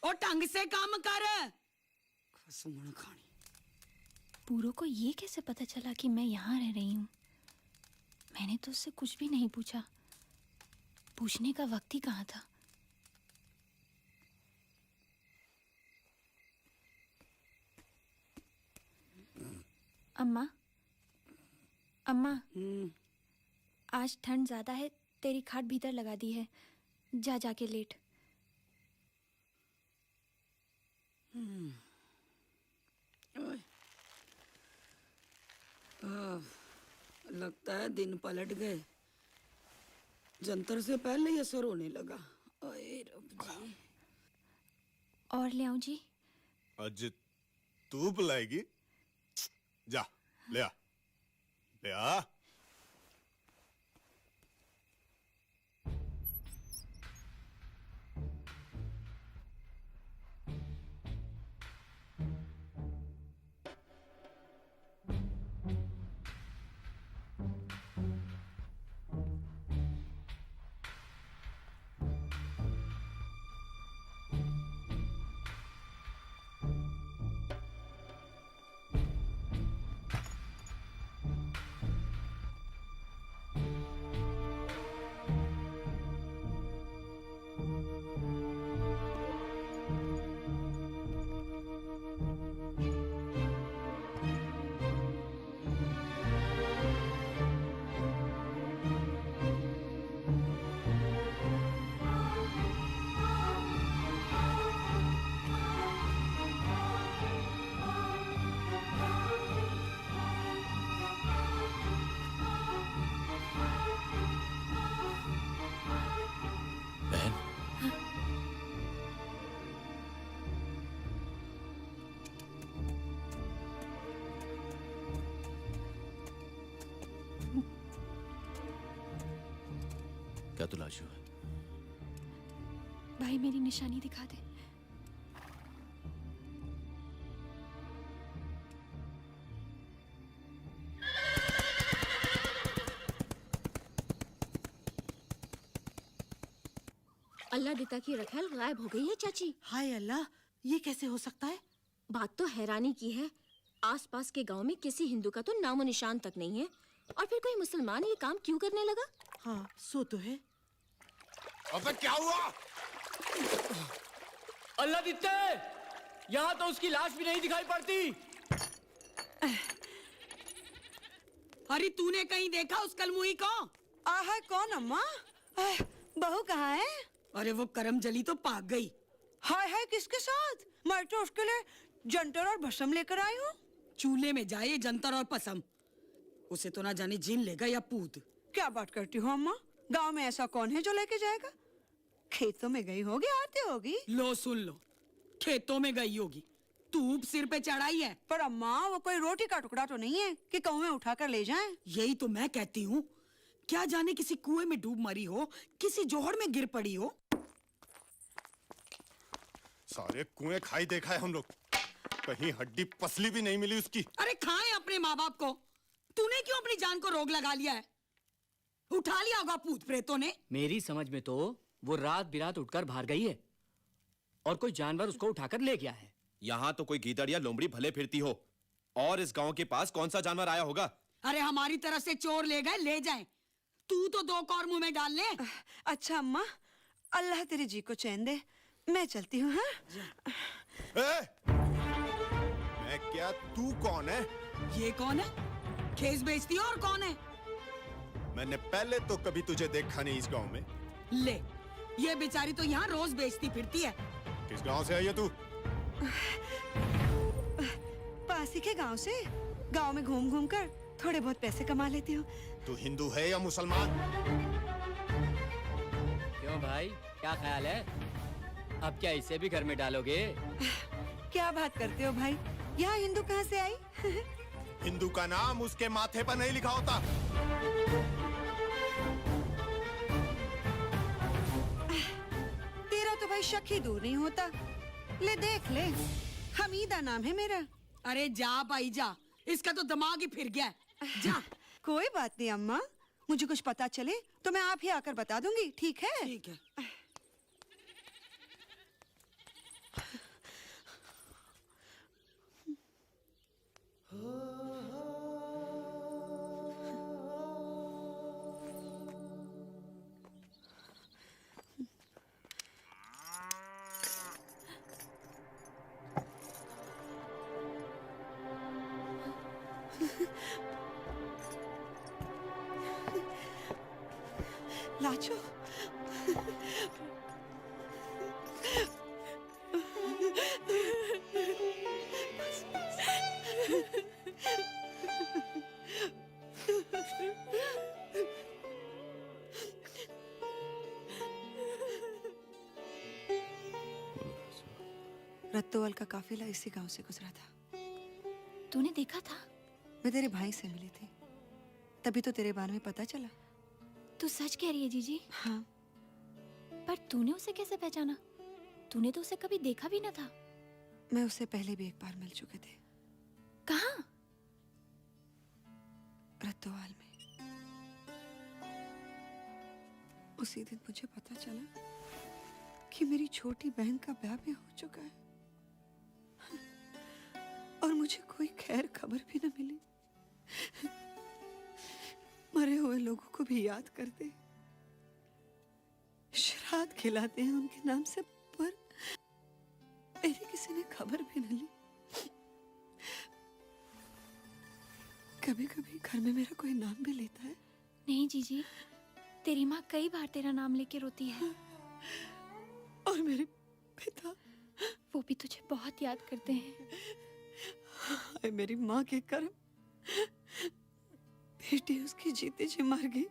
और ढंग से काम कर। पूरो को ये कैसे पता चला कि मैं यहाँ रह रही हूँ? मैंने तो उससे कुछ भी नहीं पूछा। पूछने का वक्त ही कहाँ था। अम्मा, आज ठंड ज्यादा है, तेरी खाट भीतर लगा दी है। जाके लेट। लगता है दिन पलट गए। जंतर से पहले ही असर होने लगा। ओए रब जी। और ले आऊं जी? आज तू बुलाएगी? जा ले आ। क्या तलाशी है? भाई मेरी निशानी दिखा दे। अल्लाह दिता की रखेल गायब हो गई है चाची। हाय अल्लाह, ये कैसे हो सकता है? बात तो हैरानी की है। आसपास के गांव में किसी हिंदू का तो नामो निशान तक नहीं है, और फिर कोई मुसलमान ये काम क्यों करने लगा? हाँ, सो तो है। अबे क्या हुआ? अल्लाह दित्ते, यहाँ तो उसकी लाश भी नहीं दिखाई पड़ती। अरे तूने कहीं देखा उस कलमुही को? है कौन अम्मा? बहू कहाँ है? अरे वो करम जली तो भाग गई। हाय हाय, किसके साथ? मैं तो उसके लिए जंतर और भस्म लेकर आई हूँ। चूल्हे में जाए जंतर और पसम, उसे तो ना जाने जिन लेगा या पूत। क्या बात करती हो अम्मा? गांव में ऐसा कौन है जो लेके जाएगा? खेतों में गई होगी, आती होगी। लो सुन लो, खेतों में गई होगी, तूप सिर पे चढ़ाई है। पर अम्मा वो कोई रोटी का टुकड़ा तो नहीं है कि कौवे में उठा कर ले जाएं। यही तो मैं कहती हूँ, क्या जाने किसी कुएं में डूब मरी हो, किसी जोहड़ में गिर पड़ी हो। सारे कुएं खाई देखा है हम लोग, कहीं हड्डी पसली भी नहीं मिली उसकी। अरे खाए अपने माँ बाप को, तूने क्यों अपनी जान को रोग लगा लिया है? उठा लिया होगा भूत प्रेतों ने। मेरी समझ में तो वो रात बिरात उठकर बाहर गई है और कोई जानवर उसको उठाकर ले गया है। यहाँ तो कोई गीदड़ या लोमड़ी भले फिरती हो, और इस गांव के पास कौन सा जानवर आया होगा? अरे हमारी तरफ से चोर ले गए, ले जाएं। तू तो दो कौर मुंह में डाल ले। अच्छा अम्मा, अल्लाह तेरे जी को चैन दे, मैं चलती हूँ। हाँ? मैं क्या, तू कौन है? ये कौन है? खेस बेचती है और कौन है? मैंने पहले तो कभी तुझे देखा नहीं इस गांव में। ले, ये बेचारी तो यहाँ रोज बेचती फिरती है। किस गांव से आई है तू? पास ही के गांव से। गांव में घूम घूम कर थोड़े बहुत पैसे कमा लेती हूँ। तू हिंदू है या मुसलमान? क्यों भाई, क्या ख्याल है? अब क्या इसे भी घर में डालोगे? क्या बात करते हो भाई, यहाँ हिंदू कहाँ से आई? हिंदू का नाम उसके माथे पर नहीं लिखा होता। तेरा तो भाई शक ही दूर नहीं होता। ले देख ले, हमीदा नाम है मेरा। अरे जा भाई जा, इसका तो दिमाग ही फिर गया है। जा। कोई बात नहीं अम्मा, मुझे कुछ पता चले तो मैं आप ही आकर बता दूंगी, ठीक है? ठीक है। लाचो, रत्तोवल का काफिला इसी गांव से गुजरा था। तूने देखा था? मैं तेरे भाई से मिली थी, तभी तो तेरे बारे में पता चला। तू सच कह रही है जीजी? हाँ। पर तूने उसे कैसे पहचाना? तूने तो उसे कभी देखा भी ना था। मैं उससे पहले भी एक बार मिल चुके थे। कहाँ? रत्तोवाल में। उसी दिन मुझे पता चला कि मेरी छोटी बहन का ब्याह भी हो चुका है और मुझे कोई खैर खबर भी न मिली। मरे हुए लोगों को भी याद करते, श्राद्ध खिलाते हैं उनके नाम से, पर मेरी किसी ने खबर भी न ली। कभी कभी घर में मेरा कोई नाम भी लेता है। नहीं जीजी, तेरी माँ कई बार तेरा नाम लेके रोती है। और मेरे पिता, वो भी तुझे बहुत याद करते हैं। हाय मेरी माँ के कर्म, बेटी उसकी जीते जी मर गई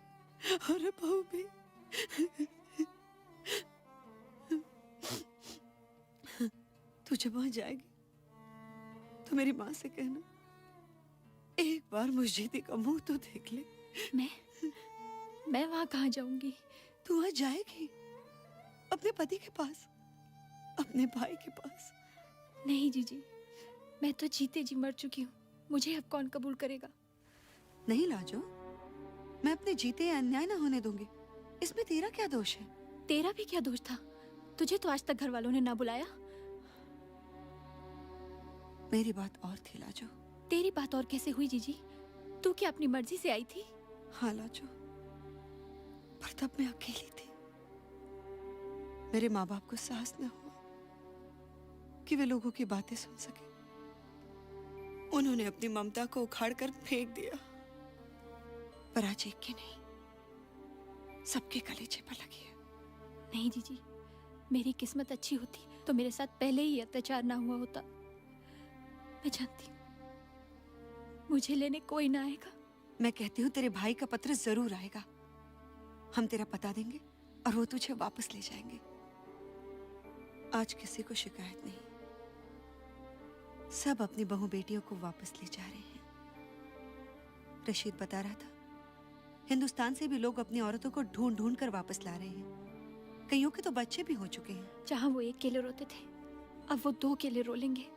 और बहू भी। तू जब वहां जाएगी तो मेरी माँ से कहना, एक बार मुझे का मुंह तो देख ले। मैं वहां कहाँ जाऊंगी? तू आज जाएगी अपने पति के पास, अपने भाई के पास? नहीं जीजी, मैं तो जीते जी मर चुकी हूँ। मुझे अब कौन कबूल करेगा? नहीं लाजो, मैं अपने जीते अन्याय ना होने दूंगी। इसमें तेरा क्या दोष है? तेरा भी क्या दोष था? तुझे तो आज तक घर वालों ने ना बुलाया। मेरी बात और थी लाजो। तेरी बात और कैसे हुई जीजी? तू क्या अपनी मर्जी से आई थी? हाँ लाजो, पर तब मैं अकेली थी। मेरे माँ बाप को साहस न हुआ कि वे लोगों की बातें सुन सके। उन्होंने अपनी ममता को उखाड़कर फेंक दिया। पर आज एक की नहीं, सबके कलेजे पर लगी है। नहीं जीजी, मेरी किस्मत अच्छी होती तो मेरे साथ पहले ही अत्याचार ना हुआ होता। मैं जानती हूँ मुझे लेने कोई ना आएगा। मैं कहती हूँ तेरे भाई का पत्र जरूर आएगा। हम तेरा पता देंगे और वो तुझे वापस ले जाएंगे। आज किसी को शिकायत नहीं, सब अपनी बहू बेटियों को वापस ले जा रहे हैं। रशीद बता रहा था, हिंदुस्तान से भी लोग अपनी औरतों को ढूंढ ढूंढ कर वापस ला रहे हैं। कईयों के तो बच्चे भी हो चुके हैं। जहाँ वो एक केले रोते थे, अब वो 2 केले रो लेंगे।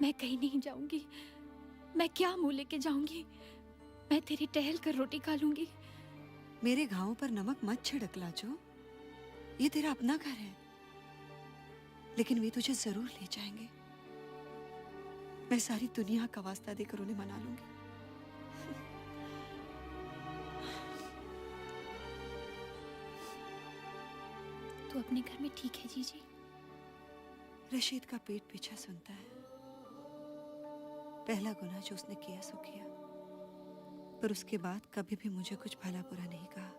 मैं कहीं नहीं जाऊंगी। मैं क्या मुंह लेके जाऊंगी? मैं तेरी टहल कर रोटी खा लूंगी। मेरे घावों पर नमक मत छिड़क लाजो, ये तेरा अपना घर है। लेकिन वे तुझे जरूर ले जाएंगे। मैं सारी दुनिया का वास्ता देकर उन्हें मना लूंगी। तू अपने घर में ठीक है जीजी? रशीद का पेट पीछा सुनता है। पहला गुनाह जो उसने किया सो किया, पर उसके बाद कभी भी मुझे कुछ भला बुरा नहीं कहा।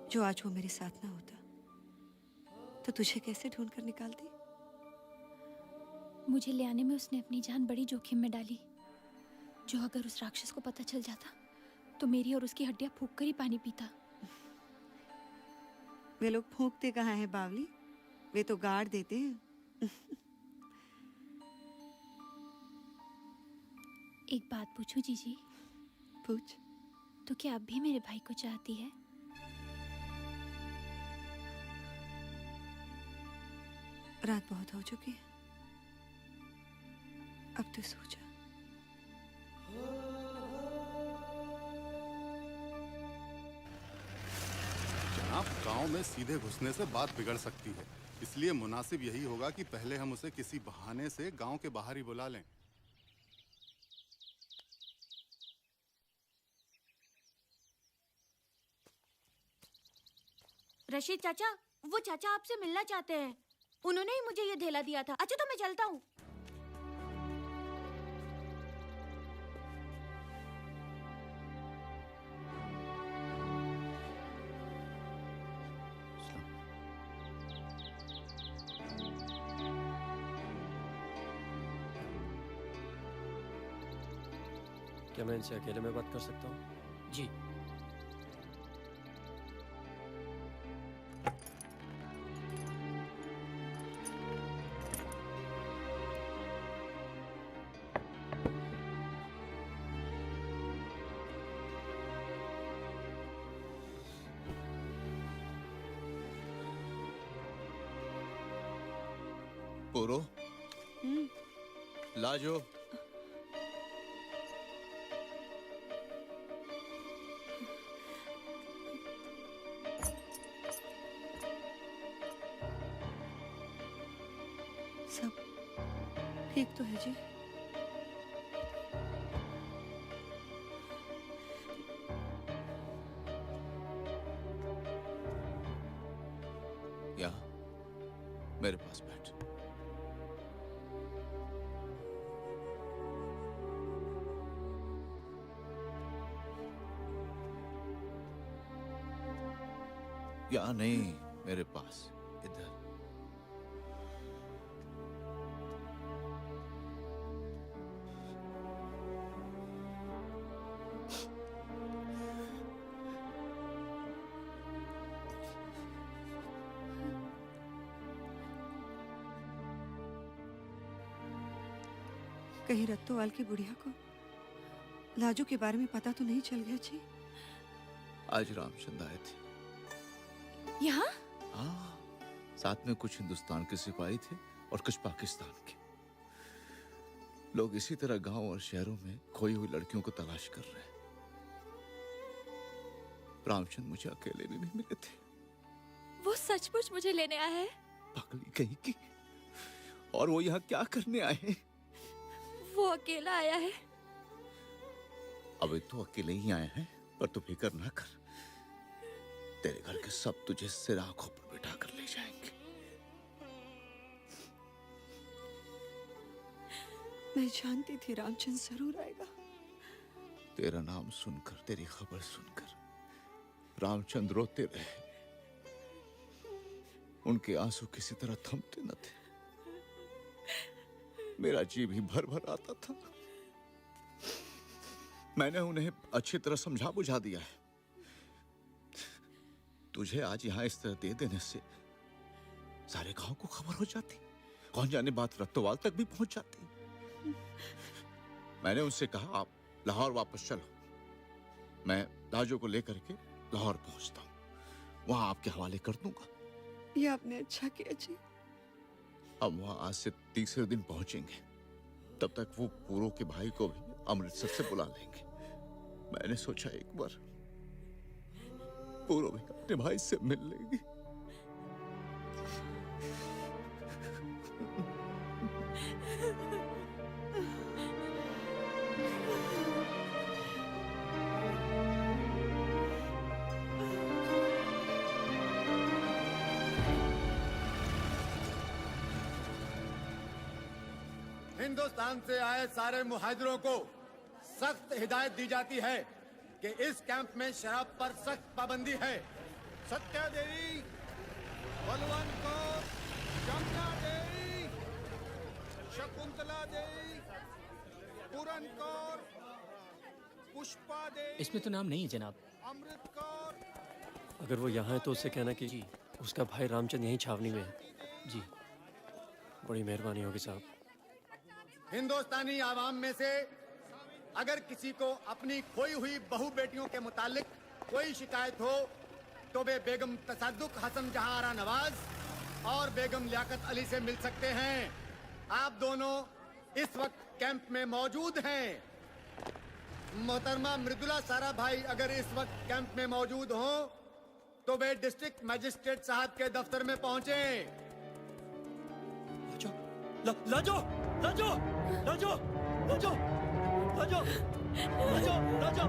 जो आज वो मेरे साथ ना होता तो तुझे कैसे ढूंढ कर निकालती? मुझे ले आने में उसने अपनी जान बड़ी जोखिम में डाली। जो अगर उस राक्षस को पता चल जाता तो मेरी और उसकी हड्डियां फूंक कर ही पानी पीता। वे लोग फूंकते कहाँ हैं बावली, वे तो गाड़ देते हैं। एक बात पूछूं जीजी? पूछ। तो क्या अब भी मेरे भाई को चाहती है? रात बहुत हो चुकी है, अब तो सो जा। जनाब, गांव में सीधे घुसने से बात बिगड़ सकती है, इसलिए मुनासिब यही होगा कि पहले हम उसे किसी बहाने से गांव के बाहर ही बुला लें। रशीद चाचा, वो चाचा आपसे मिलना चाहते हैं। उन्होंने ही मुझे ये धेला दिया था। अच्छा तो मैं चलता हूँ। क्या मैं इनसे अकेले में बात कर सकता हूँ? जी। पूरो, लाजो, सब ठीक तो है जी? यहाँ मेरे पास बैठ। यहाँ नहीं, मेरे पास, इधर। कहीं रत्तोवाल की बुढ़िया को लाजू के बारे में पता तो नहीं चल गया जी? आज रामचंद्र आए थे। यहाँ? हाँ, साथ में कुछ हिंदुस्तान के सिपाही थे और कुछ पाकिस्तान के। लोग इसी तरह गांव और शहरों में खोई हुई लड़कियों को तलाश कर रहे हैं। रामचंद्र मुझे अकेले भी नहीं मिले थे। वो सचमुच मुझे लेने आया है? पगली कहीं की। और वो यहाँ क्या करने आए हैं? वो अकेला आया है। अभी तो अकेले ही आए हैं, पर तू फिक्र ना कर। तेरे घर के सब तुझे सिर आंखों पर बिठा कर ले जाएंगे। मैं जानती थी रामचंद्र जरूर आएगा। तेरा नाम सुनकर, तेरी खबर सुनकर रामचंद्र रोते रहे। उनके आंसू किसी तरह थमते न थे। मेरा जी भी भर भर आता था। मैंने उन्हें अच्छी तरह समझा बुझा दिया है। तुझे आज यहां इस तरह दे देने से सारे गांव को खबर हो जाती। कौन जाने बात रत्तोवाल तक भी पहुंच जाती। मैंने उनसे कहा आप लाहौर वापस चलो, मैं लाजो को लेकर के लाहौर पहुंचता हूं, वहां आपके हवाले कर दूंगा। ये आपने अच्छा किया जी। हम वहां आज से तीसरे दिन पहुंचेंगे। तब तक वो पूरो के भाई को भी अमृतसर से बुला लेंगे। मैंने सोचा एक बार पूरो भी अपने भाई से मिल लेंगे। हिंदुस्तान से आए सारे मुहाजिरों को सख्त हिदायत दी जाती है कि इस कैंप में शराब पर सख्त पाबंदी है। सत्या देवी, बलवान कौर, जमुना देवी, शकुंतला देवी, पूरन कौर, पुष्पा देवी। इसमें तो नाम नहीं है जनाब। अमृत कौर। अगर वो यहाँ है तो उससे कहना कि उसका भाई रामचंद्र यहीं छावनी में है। जी, बड़ी मेहरबानी होगी साहब। हिंदुस्तानी आवाम में से अगर किसी को अपनी खोई हुई बहू बेटियों के मुतालिक कोई शिकायत हो तो वे बेगम तसद्दुक हसन जहां आरा नवाज और बेगम लियाकत अली से मिल सकते हैं। आप दोनों इस वक्त कैंप में मौजूद हैं। मोहतरमा मृदुला सारा भाई अगर इस वक्त कैंप में मौजूद हों तो वे डिस्ट्रिक्ट मजिस्ट्रेट साहब के दफ्तर में पहुंचे। लाजो, लाजो, लाजो, लाजो, लाजो, लाजो, लाजो।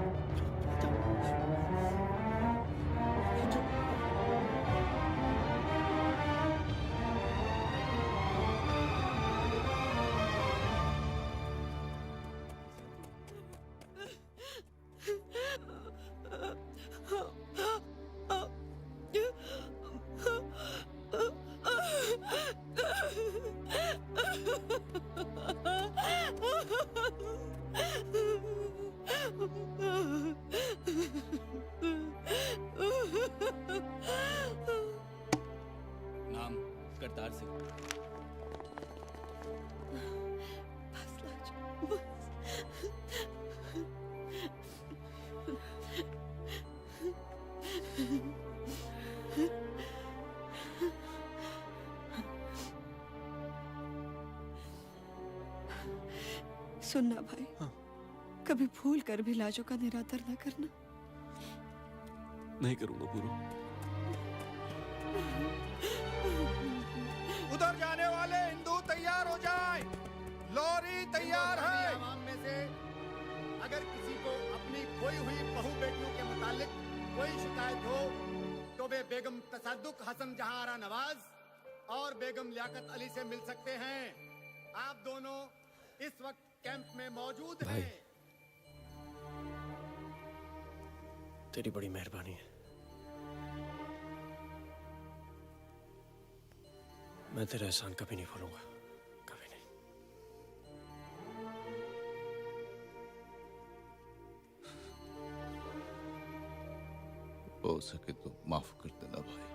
नाम करतार सिंह। सुनना भाई, कभी भूल कर भी लाजो का निरादर न करना। नहीं करूंगा पूरो। उधर जाने वाले हिंदू तैयार हो जाए, लॉरी तैयार है। आवाम में से अगर किसी को अपनी खोई हुई बहू बेटियों के मुतालिक कोई शिकायत हो तो वे बेगम तसद्दुक हसन जहां आरा नवाज और बेगम लियाकत अली से मिल सकते हैं। आप दोनों इस वक्त कैंप में मौजूद हैं। तेरी बड़ी मेहरबानी है। मैं तेरा एहसान कभी नहीं भूलूंगा, कभी नहीं। हो सके तो माफ कर देना भाई।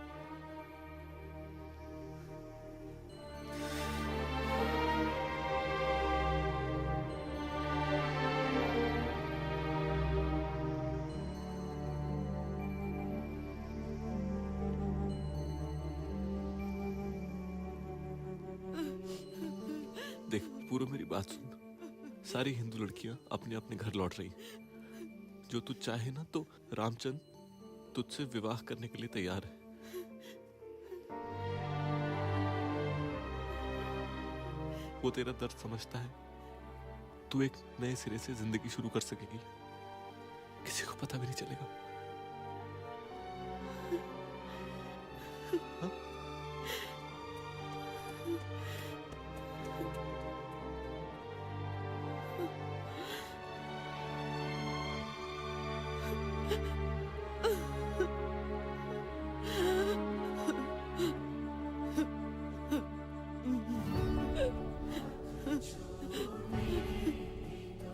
पूरा मेरी बात सुन। सारी हिंदू लड़कियां अपने अपने घर लौट रही। जो तू चाहे ना तो रामचंद तुझसे विवाह करने के लिए तैयार है। वो तेरा दर्द समझता है। तू एक नए सिरे से जिंदगी शुरू कर सकेगी, किसी को पता भी नहीं चलेगा। हाँ?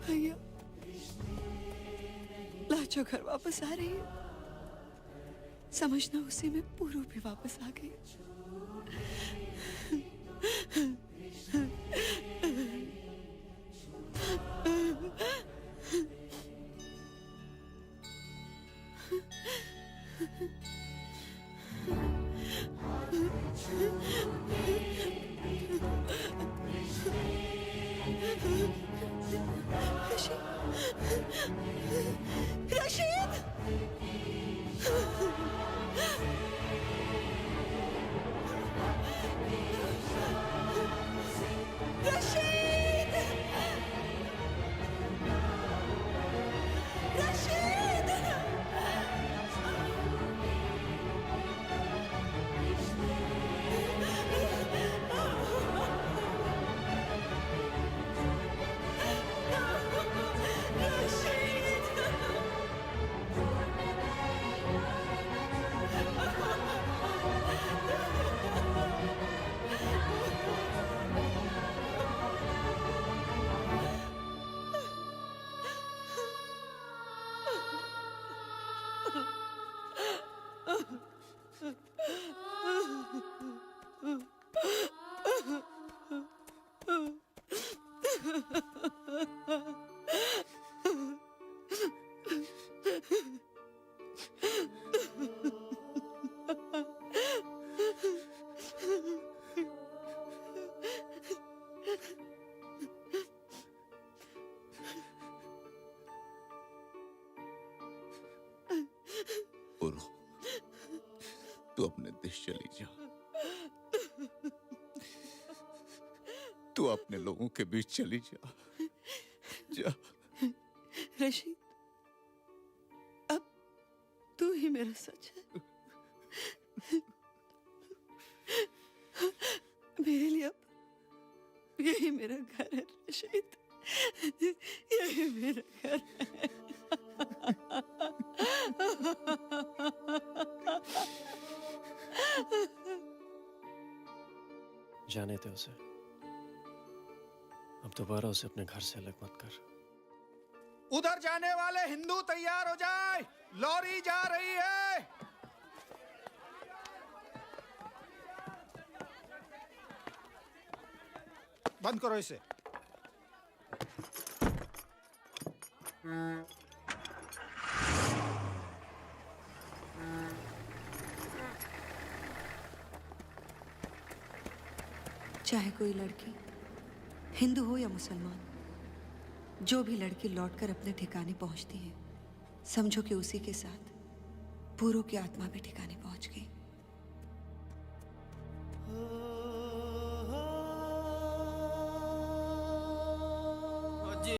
भैया, लाजो घर वापस आ रही है। समझना उसी में पूरू भी वापस आ गई। रशीद! रशीद! रशीद! बोलो, तू अपने देश चली जा। तू अपने लोगों के बीच चली जा। जा। रशीद, अब तू ही मेरा सच है। मेरे लिए अब यही मेरा घर है रशीद, यही मेरा घर है। जाने दे उसे। अब दोबारा उसे अपने घर से अलग मत कर। उधर जाने वाले हिंदू तैयार हो जाए, लॉरी जा रही है। बंद करो इसे। चाहे कोई लड़की हिंदू हो या मुसलमान, जो भी लड़की लौटकर अपने ठिकाने पहुंचती है, समझो कि उसी के साथ पूरों की आत्मा भी ठिकाने पहुंच गई।